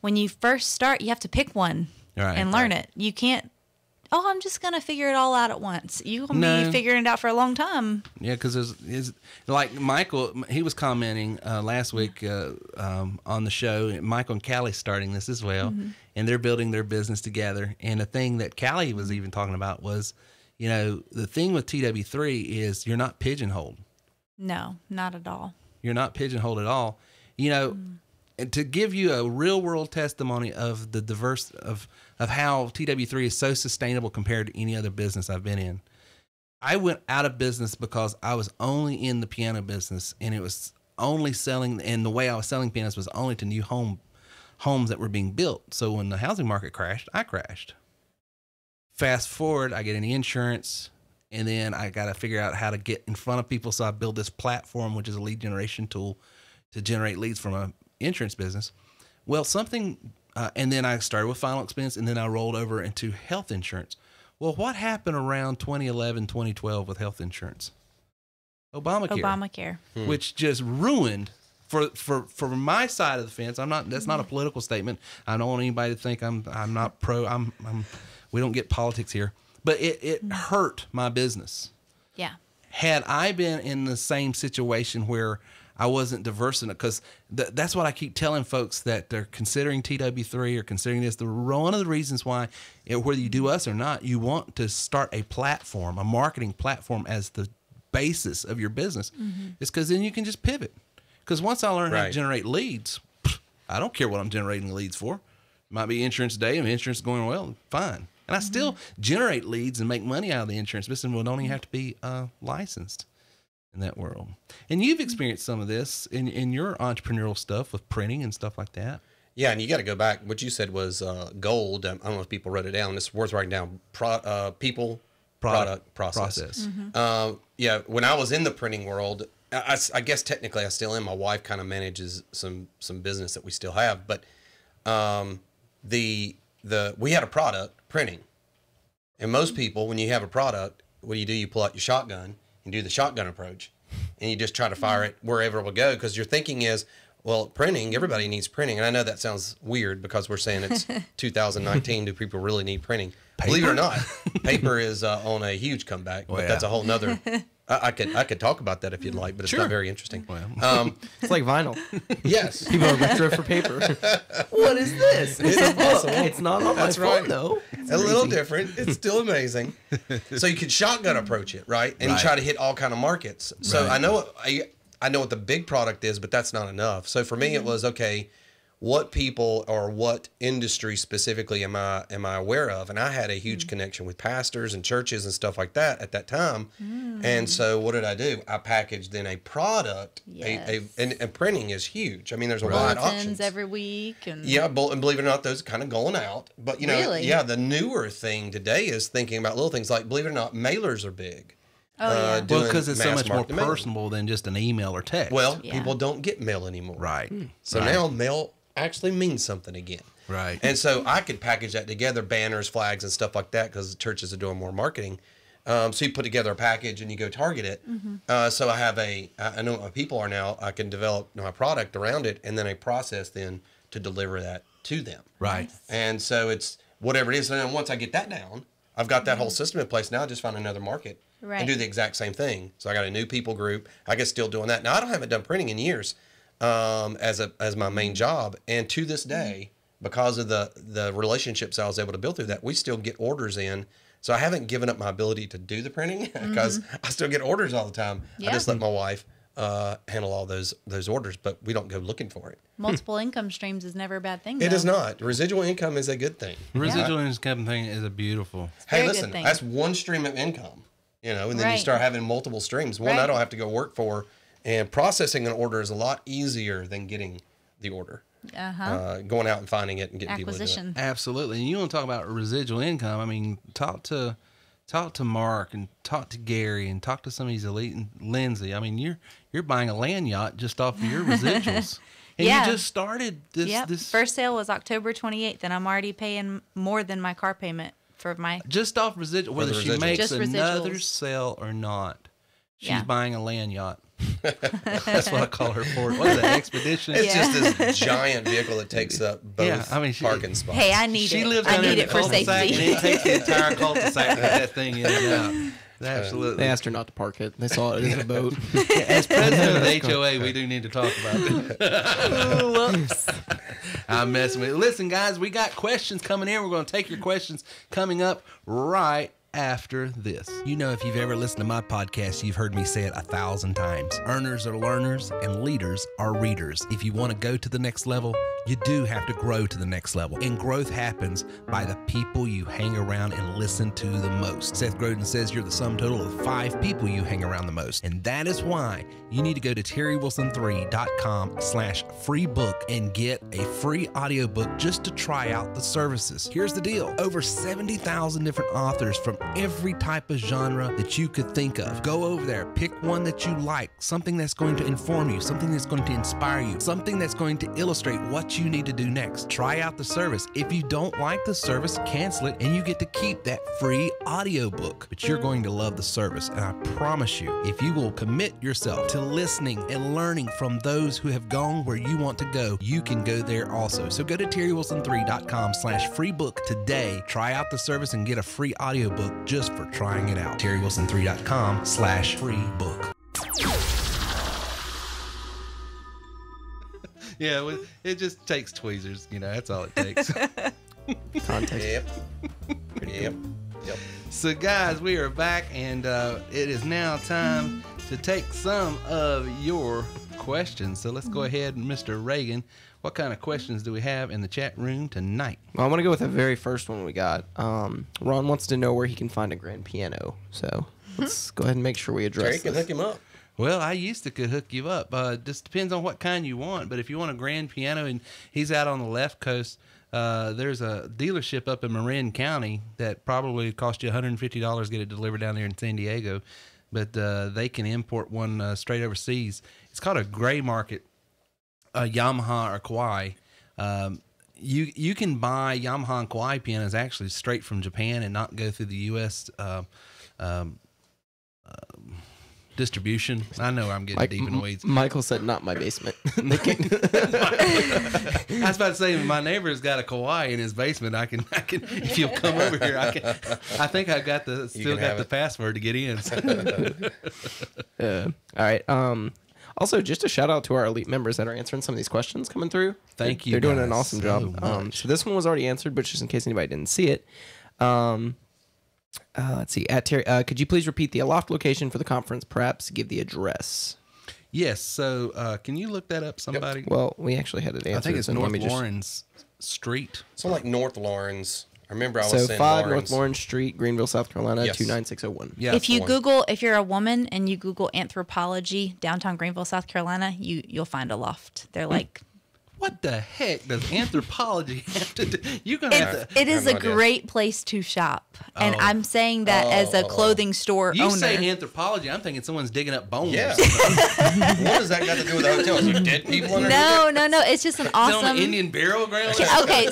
when you first start, you have to pick one and learn it. You can't, I'm just going to figure it all out at once. You're going to be figuring it out for a long time. Yeah, because like Michael, he was commenting last week on the show. Michael and Callie starting this as well. And they're building their business together. And the thing that Callie was even talking about was, the thing with TW3 is you're not pigeonholed. No, not at all. You're not pigeonholed at all. And to give you a real world testimony of the of how TW3 is so sustainable compared to any other business I've been in. I went out of business because I was only in the piano business, and it was only selling, and the way I was selling pianos was only to new homes that were being built. So when the housing market crashed, I crashed. Fast forward, I get any insurance, and then I got to figure out how to get in front of people. So I build this platform, which is a lead generation tool to generate leads from an insurance business. Well, and then I started with final expense, and then I rolled over into health insurance. Well, what happened around 2011, 2012 with health insurance? Obamacare. Which just ruined for my side of the fence. That's not a political statement. I don't want anybody to think I'm not pro. We don't get politics here. But it hurt my business. Yeah. Had I been in the same situation where I wasn't diverse enough, because that's what I keep telling folks that they're considering TW3 or considering this. One of the reasons why, whether you do us or not, you want to start a platform, a marketing platform as the basis of your business, is because then you can just pivot. Because once I learn how to generate leads, I don't care what I'm generating leads for. Might be insurance day and insurance going well, fine. And I still generate leads and make money out of the insurance business. Well, don't even have to be licensed in that world. And you've experienced some of this in your entrepreneurial stuff with printing and stuff like that. Yeah, and you got to go back. What you said was gold. I don't know if people wrote it down. It's worth writing down. People, product, process. Yeah, when I was in the printing world, I guess technically I still am. My wife kind of manages some business that we still have, but we had a product, printing. And most people, when you have a product, what do? You pull out your shotgun and do the shotgun approach, and you just try to fire it wherever it will go, because your thinking is, well, printing, everybody needs printing. And I know that sounds weird because we're saying it's 2019. Do people really need printing? Paper? Believe it or not, paper is on a huge comeback, but that's a whole nother. I could talk about that if you'd like, but it's not very interesting. Well. It's like vinyl. Yes. People are retro for paper. What is this? It's a book. It's not on my phone, though. It's a little different. It's still amazing. So you can shotgun approach it, right? And you try to hit all kind of markets. So I know what the big product is, but that's not enough. So for me, it was, okay, what people or what industry specifically am I aware of? And I had a huge connection with pastors and churches and stuff like that at that time. And so what did I do? I packaged then a product. And printing is huge. I mean, there's a lot of options every week. And and believe it or not, those are kind of going out. But you know, the newer thing today is thinking about little things like, believe it or not, mailers are big. Well, because it's so much more personable than just an email or text. Well, people don't get mail anymore. Right. So now mail actually means something again. Right. And so I could package that together, banners, flags, and stuff like that, because churches are doing more marketing. So you put together a package and you go target it. So I have I know what my people are now. I can develop my product around it, and then a process then to deliver that to them. Right. And so it's whatever it is. And then once I get that down, I've got that whole system in place. Now I just find another market and do the exact same thing. So I got a new people group. I guess still doing that. Now I haven't done printing in years as my main job. And to this day, because of the relationships I was able to build through that, we still get orders in. So I haven't given up my ability to do the printing because I still get orders all the time. I just let my wife handle all those orders, but we don't go looking for it. Multiple income streams is never a bad thing. It is not. Residual income is a good thing. Residual income thing is a beautiful. Hey, listen, that's one stream of income, and then you start having multiple streams. One I don't have to go work for, and processing an order is a lot easier than getting the order. Going out and finding it and getting people to do it. Absolutely. And you want to talk about residual income? I mean, talk to Mark and talk to Gary and talk to some of these elite and Lindsay. I mean, you're buying a land yacht just off of your residuals. And you just started this. This first sale was October 28th, and I'm already paying more than my car payment for my just off residual. Whether she makes just another residuals. sale or not, she's buying a land yacht. That's what I call her for. What is that, expedition? It's just this giant vehicle that takes up both parking spots. Hey, I need it. Lives I need it for safety. safety. And it takes the entire cul-de-sac to get that thing in and out. Absolutely. They asked her not to park it. They saw it in a boat. As president of the HOA, we do need to talk about it. Whoops. I'm messing with it. Listen, guys, we got questions coming in. We're going to take your questions coming up right after this. You know, if you've ever listened to my podcast, you've heard me say it 1,000 times. Earners are learners and leaders are readers. If you want to go to the next level, you do have to grow to the next level. And growth happens by the people you hang around and listen to the most. Seth Groden says you're the sum total of 5 people you hang around the most. And that is why you need to go to terrywilson3.com/free book and get a free audiobook just to try out the services. Here's the deal. Over 70,000 different authors from every type of genre that you could think of. Go over there, pick one that you like, something that's going to inform you, something that's going to inspire you, something that's going to illustrate what you need to do next. Try out the service. If you don't like the service, cancel it, and you get to keep that free audiobook. But you're going to love the service, and I promise you, if you will commit yourself to listening and learning from those who have gone where you want to go, you can go there also. So go to terrywilson3.com/free book today. Try out the service and get a free audiobook just for trying it out. terrywilson3.com/free book. Yeah, it just takes tweezers, that's all it takes. Context. Yep. So guys, we are back, and it is now time to take some of your questions. So let's go ahead, Mr. Reagan. What kind of questions do we have in the chat room tonight? Well, I'm going to go with the very first one we got. Ron wants to know where he can find a grand piano. So let's go ahead and make sure we address Terry can this. hook him up. Well, I used to could hook you up. Just depends on what kind you want. But if you want a grand piano and he's out on the left coast, there's a dealership up in Marin County that probably cost you $150 to get it delivered down there in San Diego. But they can import one straight overseas. It's called a gray market, Yamaha or Kawai. You can buy Yamaha and Kawai pianos actually straight from Japan and not go through the U.S. Distribution. I know I'm getting deep in the weeds. Michael said, "Not my basement." I was about to say, my neighbor's got a Kawai in his basement. I can. If you'll come over here, I can. I think I got still got the password to get in. All right. Also, just a shout out to our elite members that are answering some of these questions coming through. Thank you. They're doing guys an awesome job. So this one was already answered, but just in case anybody didn't see it. Let's see. At Terry, could you please repeat the Aloft location for the conference? Perhaps give the address. Yes. So can you look that up, somebody? Yep. Well, we actually had it answered. I think it's so North Lawrence Street. It's on like North Lawrence. I remember I was so saying 5 Lawrence. North Lawrence Street, Greenville, South Carolina, Yes. 29601. Yeah. If you Google, if you're a woman and you Google anthropology, downtown Greenville, South Carolina, you'll find a loft. They're like, What the heck does anthropology have to do? You're gonna have to. it is I a have no idea. great place to shop. And Oh. I'm saying that as a clothing store You owner. say anthropology, I'm thinking someone's digging up bones. Yeah. Or something. What does that got to do with the hotel? Is there dead people under no. It's just an Is it on awesome. the Indian burial ground? Okay,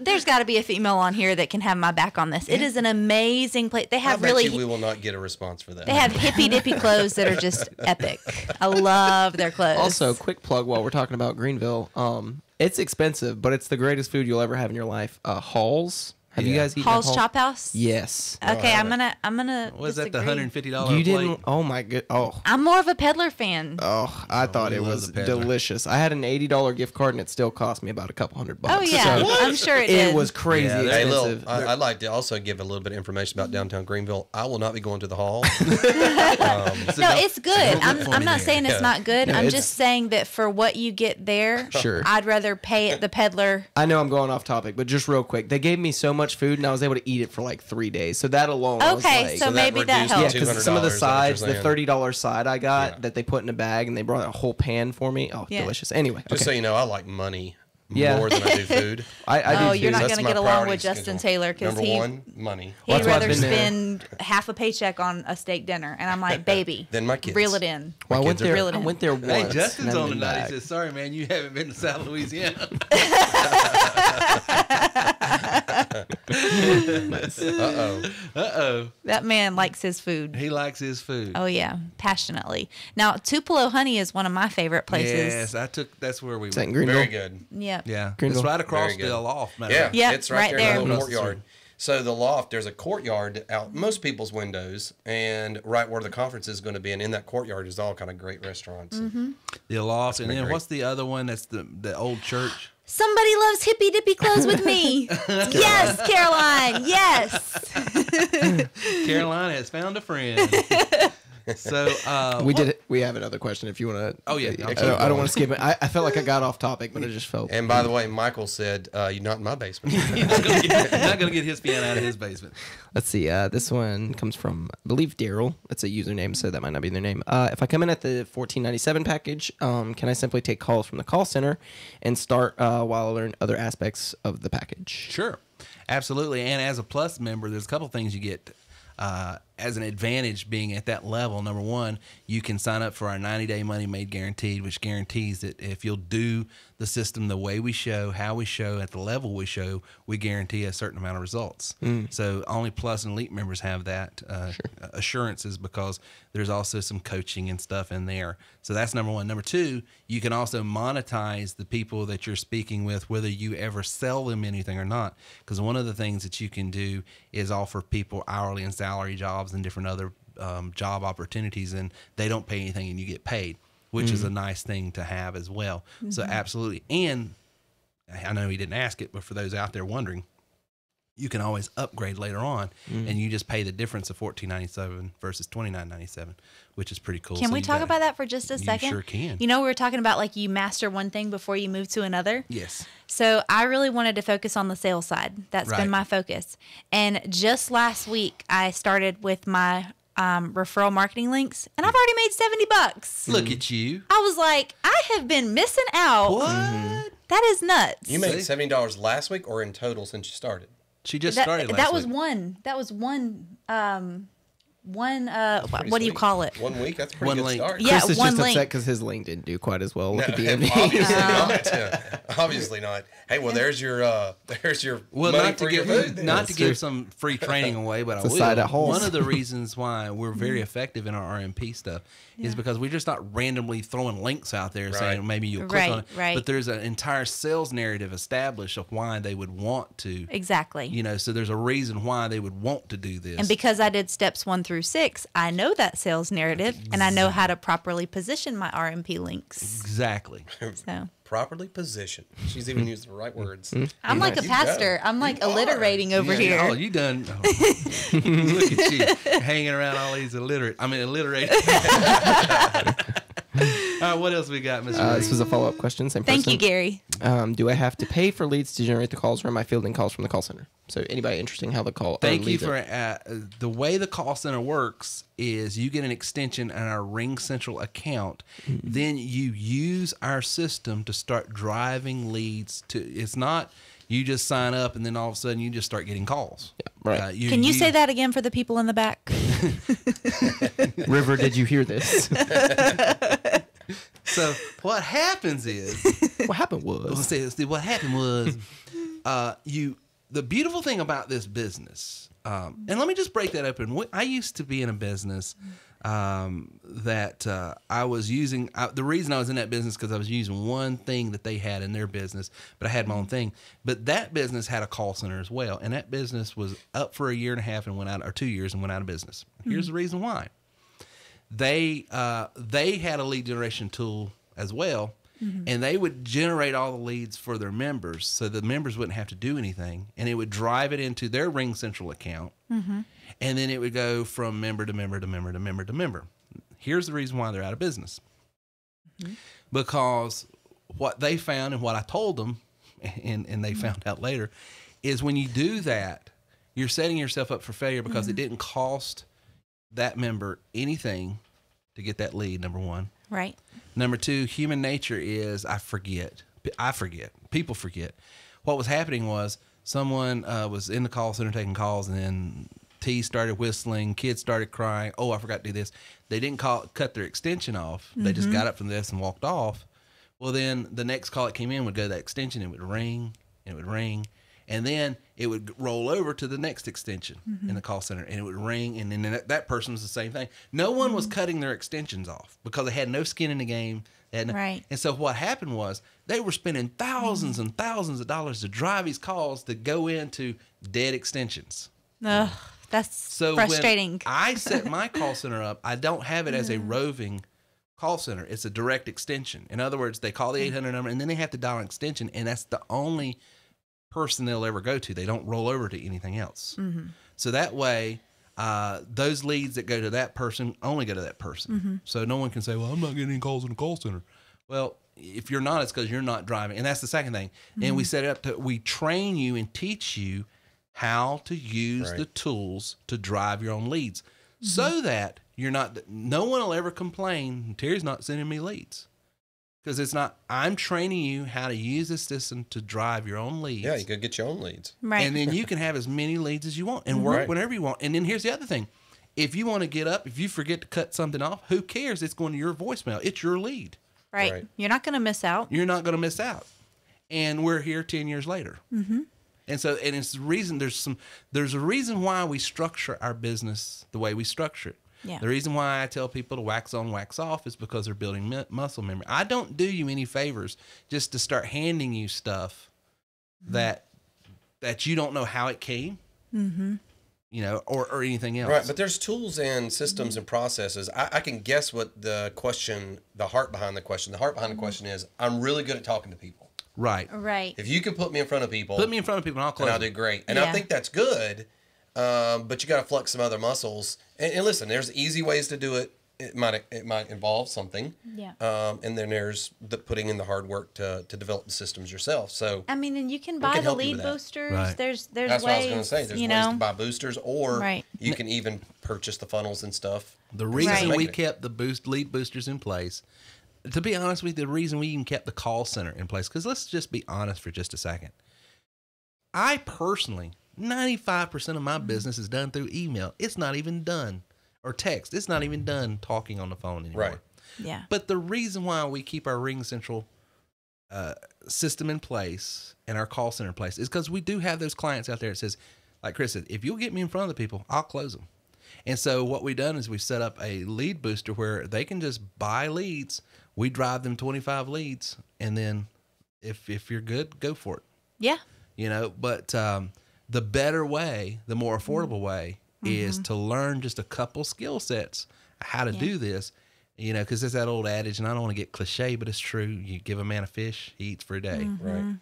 there's got to be a female on here that can have my back on this. It is an amazing place. They I have bet really, you we will not get a response for that. they have hippy dippy clothes that are just epic. I love their clothes. Also, quick plug while we're talking about Greenville. It's expensive, but it's the greatest food you'll ever have in your life. Halls. Have you guys eaten at Hall's Chop House. Yes. Okay, I I'm gonna. Was that the disagree. $150 You plate? didn't. Oh my good. Oh. I'm more of a peddler fan. Oh, I thought we it love was the peddler. delicious. I had an $80 gift card and it still cost me about a couple $100. Oh yeah, So I'm sure it it did. was crazy Yeah, Hey, expensive. I'd like to also give a little bit of information about downtown Greenville. I will not be going to the hall. No, it's good. don't look for I'm me not there. saying it's not good. No, I'm it's- just saying that for what you get there, Sure. I'd rather pay at the peddler. I know I'm going off topic, but just real quick, they gave me so much food and I was able to eat it for like 3 days. So that alone, I was Okay, like, so that maybe that reduced yeah, helps. because some of the $200, is that what sides, you're the saying? $30 side I got Yeah. that they put in a bag and they brought a whole pan for me. Oh, Yeah. delicious. Anyway, Just okay. so you know, I like money Yeah. more than I do food. I Oh, do you're too. not That's going to my get along with priority Justin schedule. Taylor because Number one, money. Well, he'd that's why I've rather been there. spend half a paycheck on a steak dinner. And I'm like, baby, Then my kids. reel it in. Well, I went kids are- there. Reel it I in. went there once. Hey, and Justin's haven't on been tonight. back. He says, "Sorry, man, you haven't been to South Louisiana." Uh-oh. That man likes his food. He likes his food. Oh yeah, passionately. Now, Tupelo Honey is one of my favorite places. Yes, that's where we Is that in went. Greenville? Very good. Yep. Yeah, Greenville. it's right across Very good. the loft. matter Yeah, of fact. Yep, it's right, right there there. in the Across little the courtyard. So the loft, there's a courtyard out most people's windows, and right where the conference is going to be, and in that courtyard is all kind of great restaurants. Mm-hmm. The loft, and been then great. what's the other one? That's the old church. Somebody loves hippy dippy clothes with me. Yes, Caroline. Yes. Carolina has found a friend. So We have another question if you want to. Oh, yeah. I don't want to skip it. I felt like I got off topic, but I just felt. And by the way, Michael said, "You're not in my basement." He's not gonna get his piano out of his basement. Let's see. This one comes from, I believe, Daryl. It's a username, so that might not be their name. If I come in at the $14.97 package, can I simply take calls from the call center and start while I learn other aspects of the package? Sure, absolutely. And as a Plus member, there's a couple things you get as an advantage being at that level. Number one, you can sign up for our 90-day money made guaranteed, which guarantees that if you'll do the system the way we show, how we show, at the level we show, we guarantee a certain amount of results. So only Plus and Elite members have that assurances, because there's also some coaching and stuff in there. So that's number one. Number two, you can also monetize the people that you're speaking with, whether you ever sell them anything or not. Because one of the things that you can do is offer people hourly and salary jobs and different other job opportunities, and they don't pay anything and you get paid, which is a nice thing to have as well. So absolutely. And I know he didn't ask it, but for those out there wondering, you can always upgrade later on, and you just pay the difference of $14.97 versus $29.97, which is pretty cool. Can we talk about that for just a second? You sure can. You know, we were talking about like you master one thing before you move to another. Yes. So I really wanted to focus on the sales side. That's Right. been my focus. And just last week, I started with my referral marketing links, and I've already made $70. Look at you. I was like, I have been missing out. What? That is nuts. You made $70 last week or in total since you started? She just started last That was week. one. That was one. What do you call it? 1 week? That's a pretty One good link. start. Yeah, Chris is one just link. upset because his link didn't do quite as well. Look at the Obviously not. Obviously not. Hey, well, there's your Well, money not to for your give food. not to give some free training away, but It's I a will. side at Halls. One of the reasons why we're very effective in our RMP stuff is because we're just not randomly throwing links out there saying maybe you'll click on it. Right. But there's an entire sales narrative established of why they would want to. Exactly. You know, so there's a reason why they would want to do this. And because I did steps 1 through 6, I know that sales narrative, and I know how to properly position my RMP links. Exactly. So Properly positioned. She's even using the right words. I'm like a You pastor. go. I'm like You are. alliterating over Yeah, here. Oh, you done. Oh. Look at you hanging around all these alliterating. All right, what else we got, Mr. This was a follow-up question. Same Thank person. you, Gary. Do I have to pay for leads to generate the calls, or am I fielding calls from the call center? So anybody interesting how the call? Thank you leads for are- the way the call center works is you get an extension in our Ring Central account. Then you use our system to start driving leads to. It's not you just sign up and then all of a sudden you just start getting calls. Yeah, right. Can you say that again for the people in the back? River, did you hear this? So what happens is What happened was what happened was the beautiful thing about this business, and let me just break that open. I used to be in a business that I was using. The reason I was in that business because I was using one thing that they had in their business, but I had my own thing. But that business had a call center as well, and that business was up for 1.5 years and went out, or 2 years and went out of business. Here's the reason why. They had a lead generation tool as well, and they would generate all the leads for their members, so the members wouldn't have to do anything, and it would drive it into their Ring Central account, and then it would go from member to member to member to member to member. Here's the reason why they're out of business, because what they found and what I told them, and they found out later, is when you do that, you're setting yourself up for failure because it didn't cost that member anything to get that lead, number one. Right. Number two, human nature is I forget. People forget. What was happening was someone was in the call center taking calls, and then T started whistling, kids started crying. Oh, I forgot to do this. They didn't cut their extension off. They just got up from this and walked off. Well, then the next call that came in would go to that extension. It would ring, and it would ring. And then it would roll over to the next extension in the call center, and it would ring, and then that person was the same thing. No one was cutting their extensions off because they had no skin in the game. Right. And so what happened was they were spending thousands and thousands of dollars to drive these calls to go into dead extensions. Ugh, that's So frustrating. when I set my call center up, I don't have it as a roving call center. It's a direct extension. In other words, they call the 800 number, and then they have to dial an extension, and that's the only person they'll ever go to. They don't roll over to anything else. So that way, those leads that go to that person only go to that person. So no one can say, well, I'm not getting any calls in the call center. Well, if you're not, it's because you're not driving. And that's the second thing. And we set it up we train you and teach you how to use the tools to drive your own leads so that no one will ever complain, Terry's not sending me leads. Because it's not, I'm training you how to use this system to drive your own leads. Yeah, you could get your own leads. Right. And then you can have as many leads as you want and work whenever you want. And then here's the other thing. If you want to get up, if you forget to cut something off, who cares? It's going to your voicemail. It's your lead. Right. You're not going to miss out. You're not going to miss out. And we're here 10 years later. And so, and it's the reason there's a reason why we structure our business the way we structure it. Yeah. The reason why I tell people to wax on, wax off is because they're building muscle memory. I don't do you any favors just to start handing you stuff that you don't know how it came, you know, or anything else. Right, but there's tools and systems and processes. I can guess what the heart behind the question is, I'm really good at talking to people. Right. Right. If you can put me in front of people, Put me in front of people and I'll close and I'll them. do great. And I think that's good, but you got to flex some other muscles. And listen, there's easy ways to do it. It might involve something. Yeah. And then there's the putting in the hard work to develop the systems yourself. So I mean, and you can buy the help you lead with that. boosters. Right. There's that's ways, what I was going to say. There's you ways know, to buy boosters, or Right. you can even purchase the funnels and stuff. The reason Right. we kept the lead boosters in place, to be honest with you, the reason we even kept the call center in place, because let's just be honest for just a second. I personally, 95% of my business is done through email. It's not even done, or text. It's not even done talking on the phone anymore. Right. Yeah. But the reason why we keep our Ring Central system in place and our call center in place is because we do have those clients out there that says, like Chris said, if you'll get me in front of the people, I'll close them. And so what we've done is we've set up a lead booster where they can just buy leads. We drive them 25 leads, and then if you're good, go for it. Yeah. You know, but the better way, the more affordable way is to learn just a couple skill sets, how to do this, you know, because there's that old adage, and I don't want to get cliche, but it's true. You give a man a fish, he eats for a day. Right.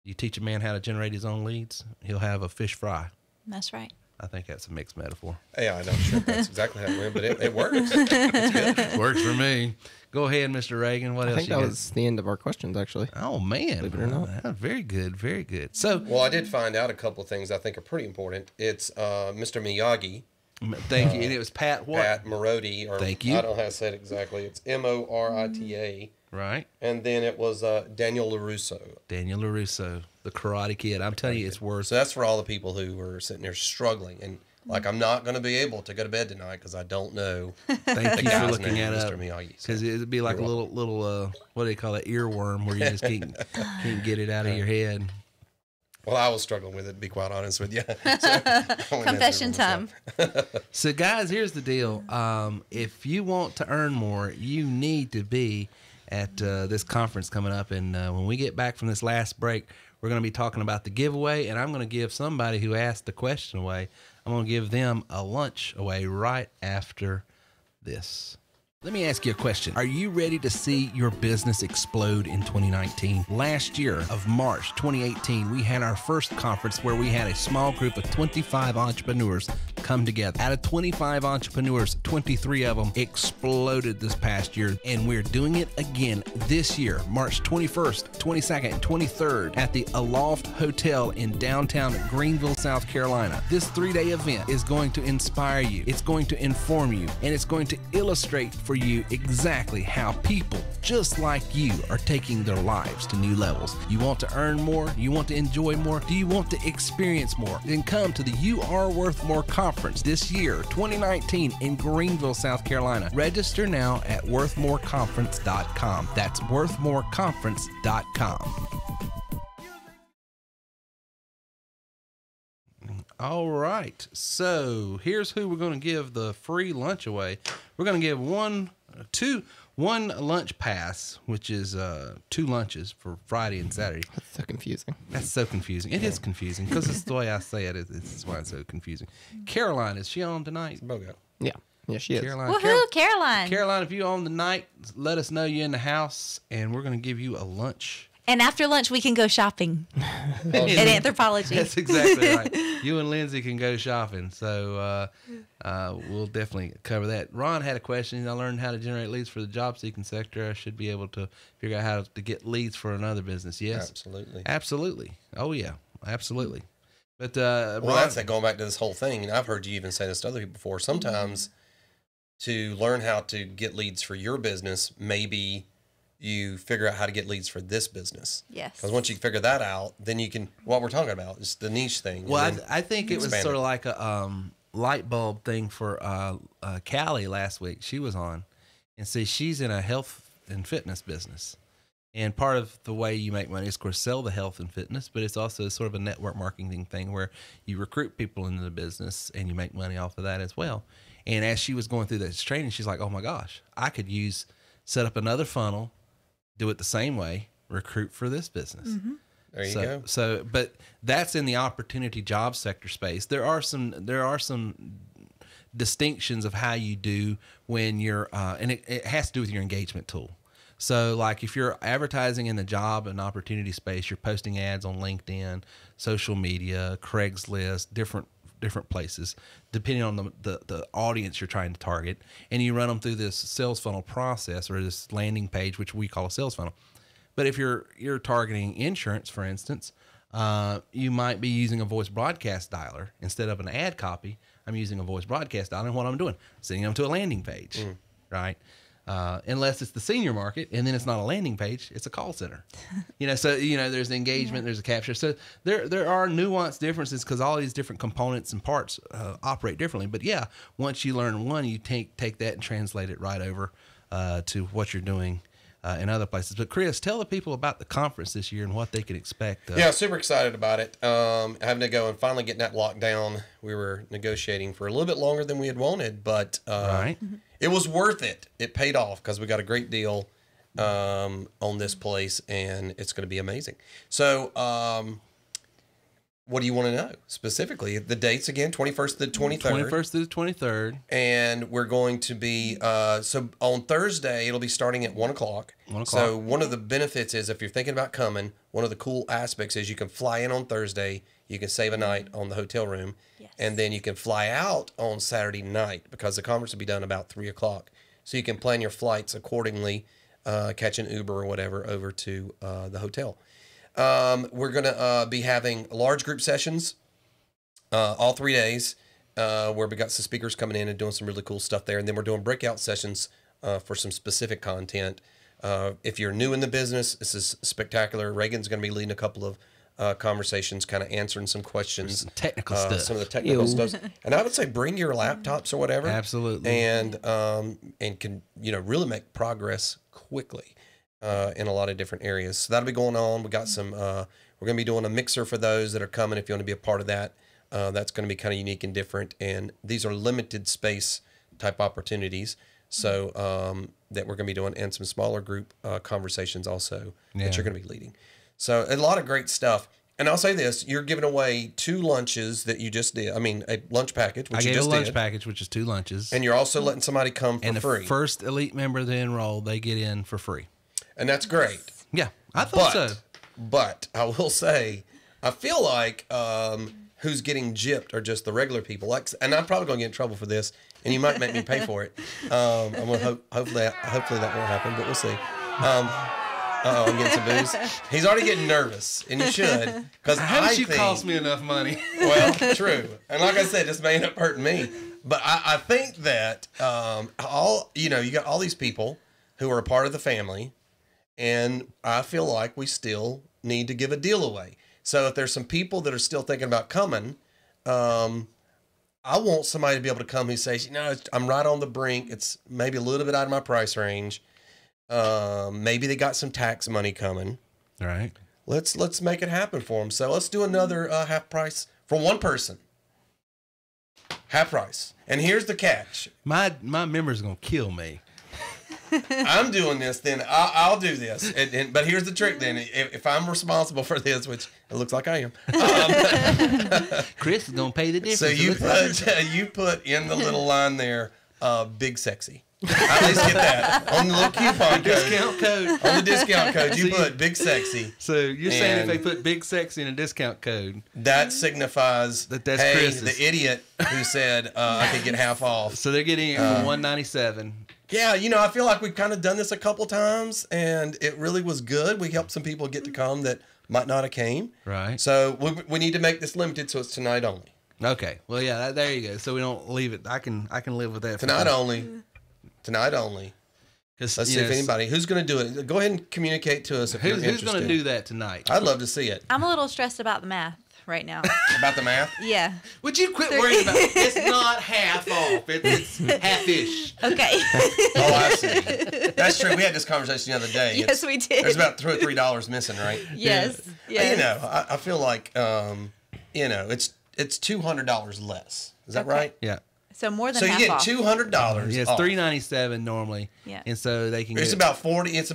You teach a man how to generate his own leads, he'll have a fish fry. That's right. I think that's a mixed metaphor. Yeah, I'm not sure that's exactly how it went, but it works. It's good. Works for me. Go ahead, Mr. Reagan. What I else think you that got? was the end of our questions, actually. Oh, man. Believe it or not. Very good. Very good. So, Well, I did find out a couple of things I think are pretty important. It's Mr. Miyagi, thank you. And it was Pat what? Pat Morita, or Thank you. I don't know how to say it exactly. It's Morita. Right. And then it was Daniel LaRusso. Daniel LaRusso, the Karate Kid. I'm telling you, it's worth. So that's for all the people who were sitting there struggling. And like, I'm not going to be able to go to bed tonight because I don't know Thank the you for guy's looking name, at Mr. up. Miyagi. Because it'd be like a little what do they call it, earworm, where you just can't get it out of your head. Well, I was struggling with it, to be quite honest with you. So, Confession time. So, guys, here's the deal. If you want to earn more, you need to be at this conference coming up. And when we get back from this last break, we're going to be talking about the giveaway. And I'm going to give somebody who asked the question away, I'm going to give them a lunch away right after this. Let me ask you a question. Are you ready to see your business explode in 2019? Last year of March 2018, we had our first conference where we had a small group of 25 entrepreneurs come together. Out of 25 entrepreneurs, 23 of them exploded this past year, and we're doing it again this year, March 21st, 22nd, and 23rd at the Aloft Hotel in downtown Greenville, South Carolina. This 3-day event is going to inspire you, it's going to inform you, and it's going to illustrate for you exactly how people just like you are taking their lives to new levels. You want to earn more? You want to enjoy more? Do you want to experience more? Then come to the You Are Worth More conference this year, 2019, in Greenville, South Carolina. Register now at worthmoreconference.com. That's worthmoreconference.com. All right, so here's who we're going to give the free lunch away. We're going to give one lunch pass, which is 2 lunches for Friday and Saturday. That's so confusing. That's so confusing. It is confusing because it's the way I say it. It's why it's so confusing. Caroline, is she on tonight? Bogo. Yeah. Yeah, she is. Caroline, Woohoo, Caroline. Caroline, if you on tonight, let us know you're in the house, and we're going to give you a lunch. And after lunch, we can go shopping at Anthropology. That's exactly right. You and Lindsay can go shopping. So we'll definitely cover that. Ron had a question. I learned how to generate leads for the job seeking sector. I should be able to figure out how to get leads for another business. Yes. Absolutely. Absolutely. Oh, yeah. Absolutely. But Well, Ron, that's going back to this whole thing. And I've heard you even say this to other people before. Sometimes to learn how to get leads for your business, maybe you figure out how to get leads for this business. Yes. Because once you figure that out, then you can, what we're talking about is the niche thing. well, I think it was expand sort it. of like a light bulb thing for Callie last week. She was on. And see, she's in a health and fitness business. And part of the way you make money is, of course, sell the health and fitness, but it's also sort of a network marketing thing where you recruit people into the business and you make money off of that as well. And as she was going through this training, she's like, oh my gosh, I could set up another funnel, do it the same way, recruit for this business. Mm-hmm. There you go. So, but that's in the opportunity job sector space. There are some distinctions of how you do when you're, and it has to do with your engagement tool. So like if you're advertising in the job and opportunity space, you're posting ads on LinkedIn, social media, Craigslist, different places, depending on the audience you're trying to target, and you run them through this sales funnel process or this landing page, which we call a sales funnel. But if you're targeting insurance, for instance, you might be using a voice broadcast dialer instead of an ad copy. I'm using a voice broadcast dialer, and what I'm doing, sending them to a landing page, right? Unless it's the senior market, and then it's not a landing page, it's a call center. So there's engagement, there's a capture. So there are nuanced differences because all these different components and parts operate differently. But yeah, once you learn one, you take that and translate it right over to what you're doing in other places. But Chris, tell the people about the conference this year and what they can expect. Yeah, super excited about it. Having to go and finally getting that locked down. We were negotiating for a little bit longer than we had wanted, but right. It was worth it. It paid off because we got a great deal on this place, and it's going to be amazing. So what do you want to know specifically? The dates again, 21st to the 23rd. 21st to the 23rd. And we're going to be, so on Thursday, it'll be starting at 1 o'clock. 1 o'clock. So one of the benefits is if you're thinking about coming, one of the cool aspects is you can fly in on Thursday, you can save a night on the hotel room, and then you can fly out on Saturday night because the conference will be done about 3 o'clock. So you can plan your flights accordingly, catch an Uber or whatever over to the hotel. We're going to be having large group sessions all 3 days where we got some speakers coming in and doing some really cool stuff there. And then we're doing breakout sessions for some specific content. If you're new in the business, this is spectacular. Reagan's going to be leading a couple of conversations, kind of answering some questions. Some technical stuff. Some of the technical stuff. And I would say bring your laptops or whatever. Absolutely. And can, really make progress quickly. In a lot of different areas. So that'll be going on. We got some, we're going to be doing a mixer for those that are coming if you want to be a part of that. That's going to be kind of unique and different. And these are limited space type opportunities. So that we're going to be doing, and some smaller group conversations also that you're going to be leading. So a lot of great stuff. And I'll say this, you're giving away 2 lunches that you just did. I mean, a lunch package, which you just did. I gave a lunch package, which is 2 lunches. And you're also letting somebody come for free. And the first elite member to enroll, they get in for free. And that's great. Yeah, I thought so. But I will say, I feel like who's getting gypped are just the regular people. And I'm probably going to get in trouble for this, and you might make me pay for it. I'm going to hopefully that won't happen, but we'll see. I'm getting some booze. He's already getting nervous, and you should. How did you cost me enough money? Well, true. And like I said, this may end up hurting me. But I think that you got all these people who are a part of the family. And I feel like we still need to give a deal away. So if there's some people that are still thinking about coming, I want somebody to be able to come who says, I'm right on the brink. It's maybe a little bit out of my price range. Maybe they got some tax money coming. All right. Let's make it happen for them. So let's do another half price for one person. Half price. And here's the catch. My member's going to kill me. I'm doing this, then I'll do this. But here's the trick then. If I'm responsible for this, which it looks like I am. Chris is going to pay the difference. So you put in the little line there, big sexy. At least get that. On the little coupon discount code. On the discount code, you put big sexy. So you're saying if they put big sexy in a discount code, that signifies that's hey, Chris's. The idiot who said I could get half off. So they're getting it for $197. Yeah, I feel like we've kind of done this a couple times, and it really was good. We helped some people get to come that might not have came. Right. So we need to make this limited, so it's tonight only. Okay. Well, yeah, there you go. So we don't leave it. I can live with that. Tonight only. Tonight only. Let's see if anybody who's going to do it. Go ahead and communicate to us if you're interested. Who's going to do that tonight? I'd love to see it. I'm a little stressed about the math right now. About the math? Yeah. Would you quit worrying about it? It's not half off. It's half-ish. Okay. Oh, I see. That's true. We had this conversation the other day. Yes, we did. There's about $2 or $3 missing, right? Yes. Yes. I feel like, it's $200 less. Is that right? Yeah. So more than half off. So you get $200. Yeah, it's $397 normally. Yeah. And so they can. It's about 40. It's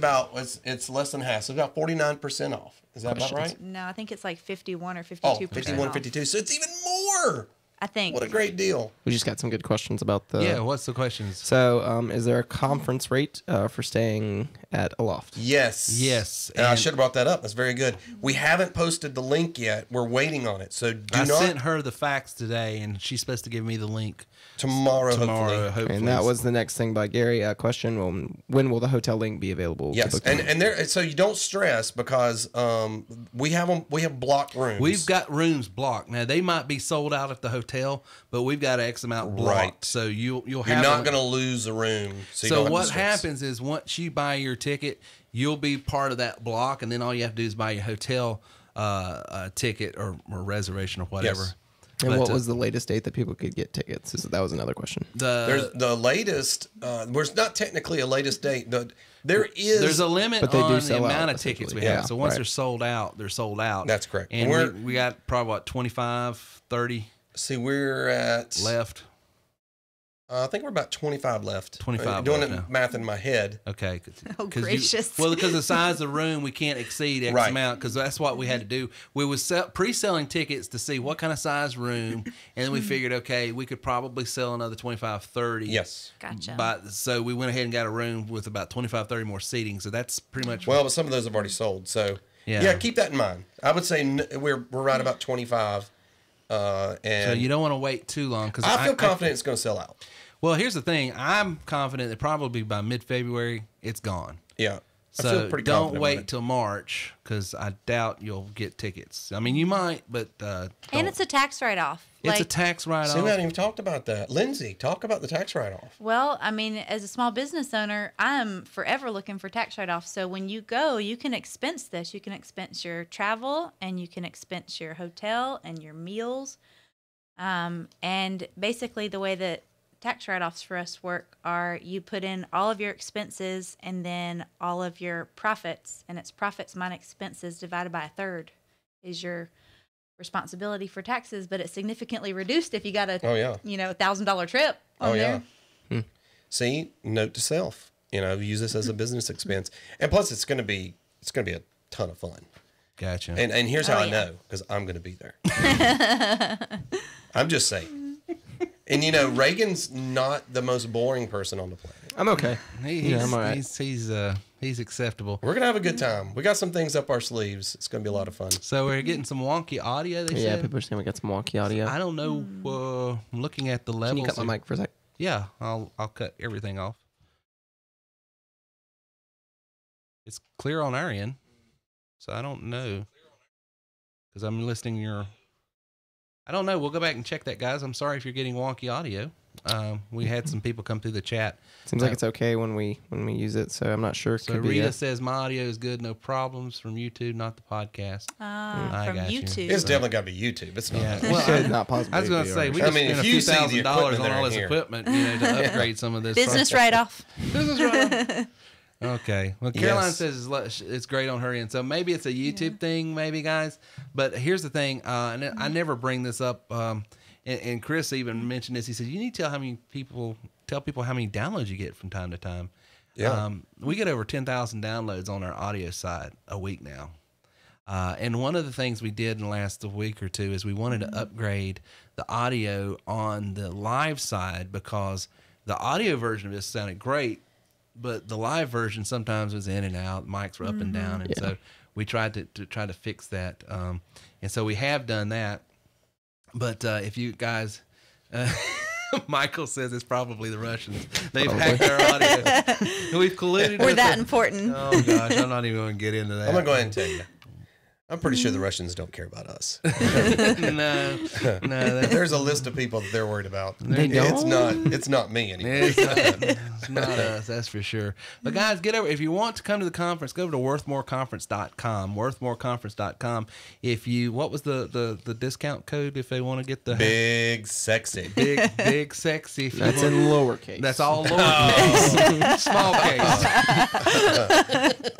less than half. So it's about 49% off. Is that about right? No, I think it's like 51 or 52%. Oh, 51, 52. So it's even more. I think. What a great deal. We just got some good questions about the. Yeah, what's the questions? So, is there a conference rate for staying at a loft? Yes. Yes. And I should have brought that up. That's very good. We haven't posted the link yet. We're waiting on it. So I sent her the facts today, and she's supposed to give me the link tomorrow, hopefully. And that was the next thing by Gary. Question: when will the hotel link be available? Yes, and there. So you don't stress because we have blocked rooms. We've got rooms blocked now. They might be sold out at the hotel, but we've got X amount blocked. Right. So you'll have. You're not going to lose a room. So what happens is once you buy your ticket, you'll be part of that block, and then all you have to do is buy your hotel ticket or reservation or whatever. Yes. And what was the latest date that people could get tickets? That was another question. There's the latest. There's not technically a latest date. There's a limit on the amount of tickets we have. So once they're sold out, they're sold out. That's correct. And we got probably, 25, 30 See, we're at left. I think we're about 25 left. 25 doing left the now. math in my head. Okay. Oh, gracious. Because the size of the room, we can't exceed X amount, because that's what we had to do. We was pre-selling tickets to see what kind of size room, and then we figured, okay, we could probably sell another 25, 30. Yes. Gotcha. So we went ahead and got a room with about 25, 30 more seating. So that's pretty much. Well, but some of those have already sold. So yeah, keep that in mind. I would say we're right about 25. And so you don't want to wait too long, because I feel confident it's going to sell out. Well, here's the thing. I'm confident that probably by mid-February, it's gone. Yeah. So I feel pretty don't wait till March, because I doubt you'll get tickets. I mean, you might, but and it's a tax write-off. It's a tax write-off. See, we haven't even talked about that. Lindsay, talk about the tax write-off. Well, I mean, as a small business owner, I'm forever looking for tax write-offs. So when you go, you can expense this. You can expense your travel, and you can expense your hotel and your meals. And basically the way that tax write-offs for us work are you put in all of your expenses and then all of your profits, and it's profits minus expenses divided by a third is your responsibility for taxes, but it's significantly reduced if you got a $1,000 trip on there. See, note to self, use this as a business expense. And plus it's going to be a ton of fun. Gotcha. And here's how I know, because I'm going to be there. I'm just saying. And Reagan's not the most boring person on the planet. I'm okay. I'm all right. He's acceptable. We're gonna have a good time. We got some things up our sleeves. It's gonna be a lot of fun. So we're getting some wonky audio. They said. People are saying we got some wonky audio. I don't know. I'm looking at the levels. Can you cut my mic for a sec? Yeah, I'll cut everything off. It's clear on our end, so I don't know, because I'm listening I don't know. We'll go back and check that, guys. I'm sorry if you're getting wonky audio. We had some people come through the chat. Seems like it's okay when we use it, so I'm not sure. So Rita says my audio is good, no problems from YouTube, not the podcast. From YouTube. It's definitely got to be YouTube. It's not. Yeah. Well, not possible. I was going to say we just spent a few $1,000s on all this equipment, to upgrade some of this business write-off. Business write-off. Okay. Well, Caroline says it's great on her end. So maybe it's a YouTube thing, maybe, guys. But here's the thing, and I never bring this up, and Chris even mentioned this. He said, you need to tell people how many downloads you get from time to time. Yeah. We get over 10,000 downloads on our audio side a week now. And one of the things we did in the last week or two is we wanted to upgrade the audio on the live side, because the audio version of this sounded great, but the live version sometimes was in and out. Mics were up and down, and so we tried to fix that. And so we have done that. But if you guys, Michael says it's probably the Russians. They've hacked our audio. We've colluded. We're that important. Oh gosh, I'm not even going to get into that. I'm gonna go ahead and tell you. I'm pretty sure the Russians don't care about us. No. There's a list of people that they're worried about. They don't? It's not me anymore. It's not us, that's for sure. But guys, get over. If you want to come to the conference, go over to worthmoreconference.com. Worthmoreconference.com. What was the discount code if they want to get the big sexy? Big sexy. That's in lowercase. That's all lowercase. Small case.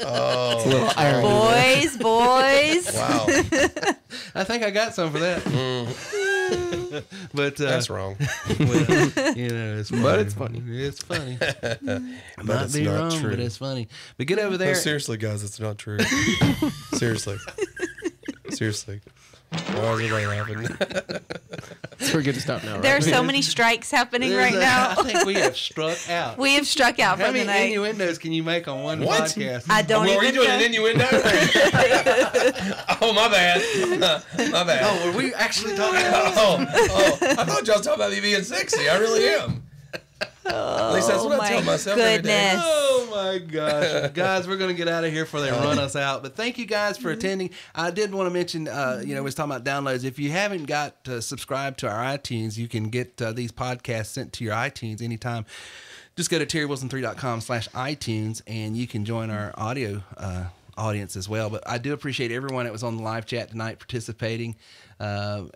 Oh, it's a little irony. Boys. Wow. I think I got some for that. But that's wrong. Well, it's funny. But it's funny. It's funny. But it's not true. But it's funny. But get over there. No, seriously, guys, it's not true. Seriously. Why are they laughing? guess we're good to stop now, right? There are so many strikes happening right now. I think we have struck out. We have struck out for How the many night. innuendos can you make on one What? podcast? I don't Well, even are you doing know. an innuendo? Oh, my bad. My bad. Oh, were we actually talking about I thought y'all was talking about me being sexy. I really am. At least that's what I tell myself every day. Goodness. Oh my gosh, guys, we're gonna get out of here before they run us out. But thank you guys for attending. I did want to mention, we was talking about downloads. If you haven't got subscribed to our iTunes, you can get these podcasts sent to your iTunes anytime. Just go to terrywilson3.com/iTunes and you can join our audio audience as well. But I do appreciate everyone that was on the live chat tonight participating. Terry,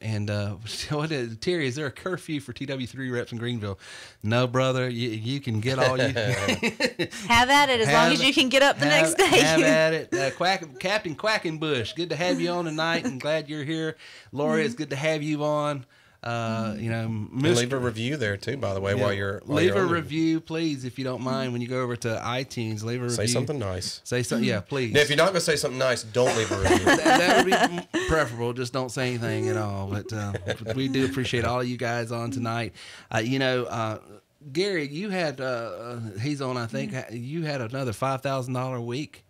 is there a curfew for TW3 reps in Greenville? No, brother. You can get all you Have at it as long as you can get up the next day. Have at it. Captain Quackenbush, good to have you on tonight and glad you're here. Lori, it's good to have you on. Leave a review there too, by the way, while you're leave a on. review, please, if you don't mind. When you go over to iTunes, leave a review. Say something nice. Say something, yeah, please. Now, if you're not going to say something nice, don't leave a review. that would be preferable. Just don't say anything at all. But we do appreciate all of you guys on tonight. Gary, you had he's on. I think you had another $5,000 a week,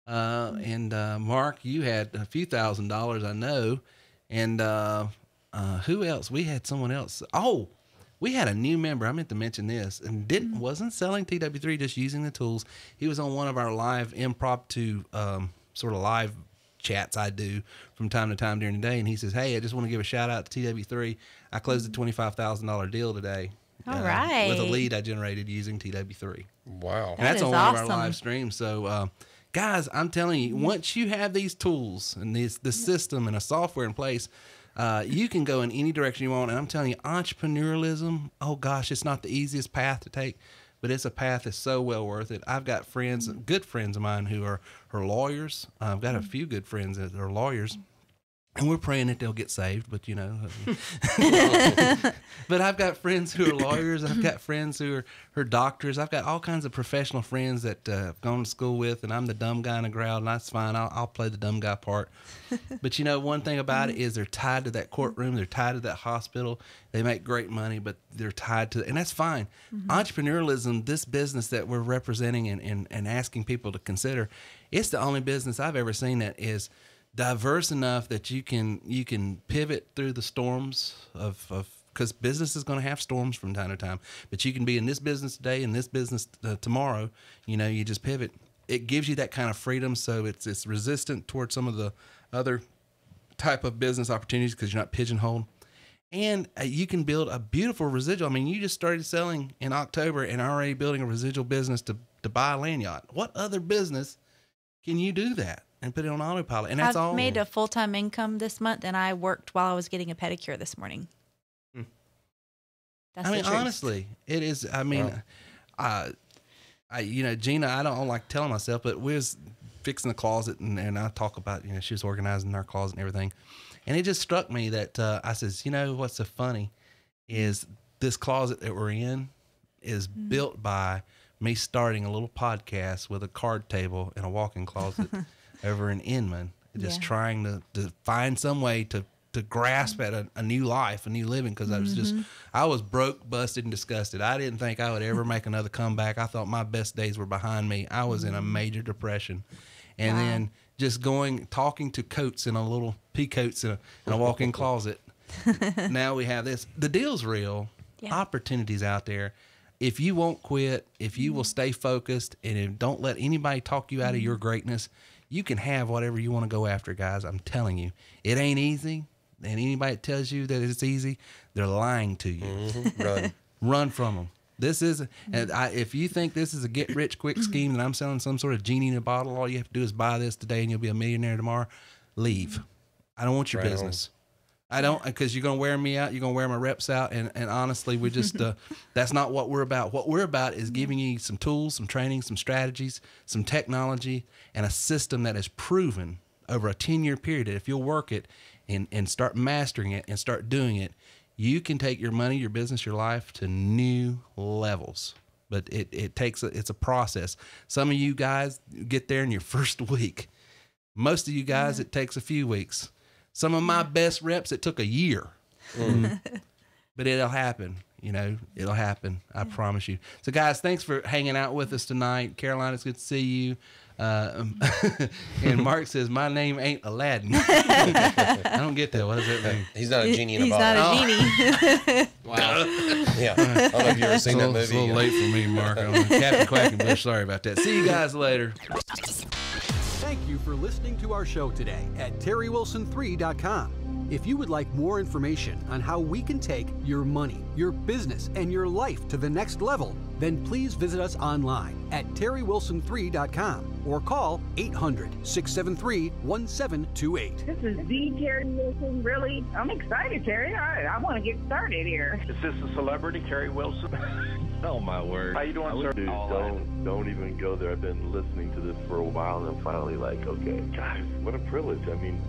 and Mark, you had a few $1,000s. I know, and. Who else? We had someone else. Oh, we had a new member. I meant to mention this, and wasn't selling TW3, just using the tools. He was on one of our live impromptu sort of live chats I do from time to time during the day, and he says, "Hey, I just want to give a shout out to TW3. I closed a $25,000 deal today. All right, with a lead I generated using TW3. Wow, and that's on awesome. one of our live streams. So." Guys, I'm telling you, once you have these tools and this system and a software in place, you can go in any direction you want. And I'm telling you, entrepreneurialism, oh gosh, it's not the easiest path to take, but it's a path that's so well worth it. I've got friends, good friends of mine who are lawyers. I've got a few good friends that are lawyers. And we're praying that they'll get saved, but but I've got friends who are lawyers. I've got friends who are doctors. I've got all kinds of professional friends that I've gone to school with, and I'm the dumb guy in the crowd, and that's fine. I'll play the dumb guy part. But one thing about it is they're tied to that courtroom. They're tied to that hospital. They make great money, but they're tied to, and that's fine. Entrepreneurialism, this business that we're representing and asking people to consider, it's the only business I've ever seen that is diverse enough that you can pivot through the storms of because business is going to have storms from time to time, but you can be in this business today and this business tomorrow. You just pivot. It gives you that kind of freedom, so it's resistant towards some of the other type of business opportunities because you're not pigeonholed, and you can build a beautiful residual. I mean, you just started selling in October and already building a residual business to buy a land yacht. What other business can you do that and put it on autopilot? And that's all. I've made a full-time income this month, and I worked while I was getting a pedicure this morning. That's the truth. Honestly, it is. I mean, Gina, I don't like telling myself, but we was fixing the closet, and I talk about, she was organizing our closet and everything. And it just struck me that I says, what's so funny is this closet that we're in is built by me starting a little podcast with a card table and a walk-in closet over in Inman, just trying to find some way to grasp at a new life, a new living, because I was broke, busted, and disgusted. I didn't think I would ever make another comeback. I thought my best days were behind me. I was in a major depression. And then just talking to coats in a little pea coats in a walk-in closet. Now we have this. The deal's real. Yeah. Opportunities out there. If you won't quit, if you will stay focused, and don't let anybody talk you out of your greatness, you can have whatever you want to go after, guys. I'm telling you, it ain't easy. And anybody that tells you that it's easy, they're lying to you. Run from them. This is, and if you think this is a get-rich-quick scheme and I'm selling some sort of genie in a bottle, all you have to do is buy this today and you'll be a millionaire tomorrow, leave. I don't want your business. I don't, because you're going to wear me out. You're going to wear my reps out. And honestly, we just, that's not what we're about. What we're about is giving you some tools, some training, some strategies, some technology, and a system that is proven over a 10-year period that if you'll work it and start mastering it and start doing it, you can take your money, your business, your life to new levels. But it's a process. Some of you guys get there in your first week. Most of you guys, it takes a few weeks. Some of my best reps, it took a year. but it'll happen. You know, it'll happen. I promise you. So, guys, thanks for hanging out with us tonight. Caroline, it's good to see you. And Mark says, my name ain't Aladdin. I don't get that. What does that mean? He's not a genie in a He's bottle. not a genie. Wow. Yeah. I don't know if you've ever seen that movie. It's a little late for me, Mark. Captain Quackenbush, sorry about that. See you guys later. Thank you for listening to our show today at terrywilson3.com. If you would like more information on how we can take your money, your business, and your life to the next level, then please visit us online at terrywilson3.com or call 800-673-1728. This is the Terry Wilson. Really? I'm excited, Terry. I want to get started here. Is this a celebrity, Terry Wilson? Oh, my word. How you doing, sir? Dude, don't even go there. I've been listening to this for a while, and I'm finally like, okay, guys, what a privilege. I mean,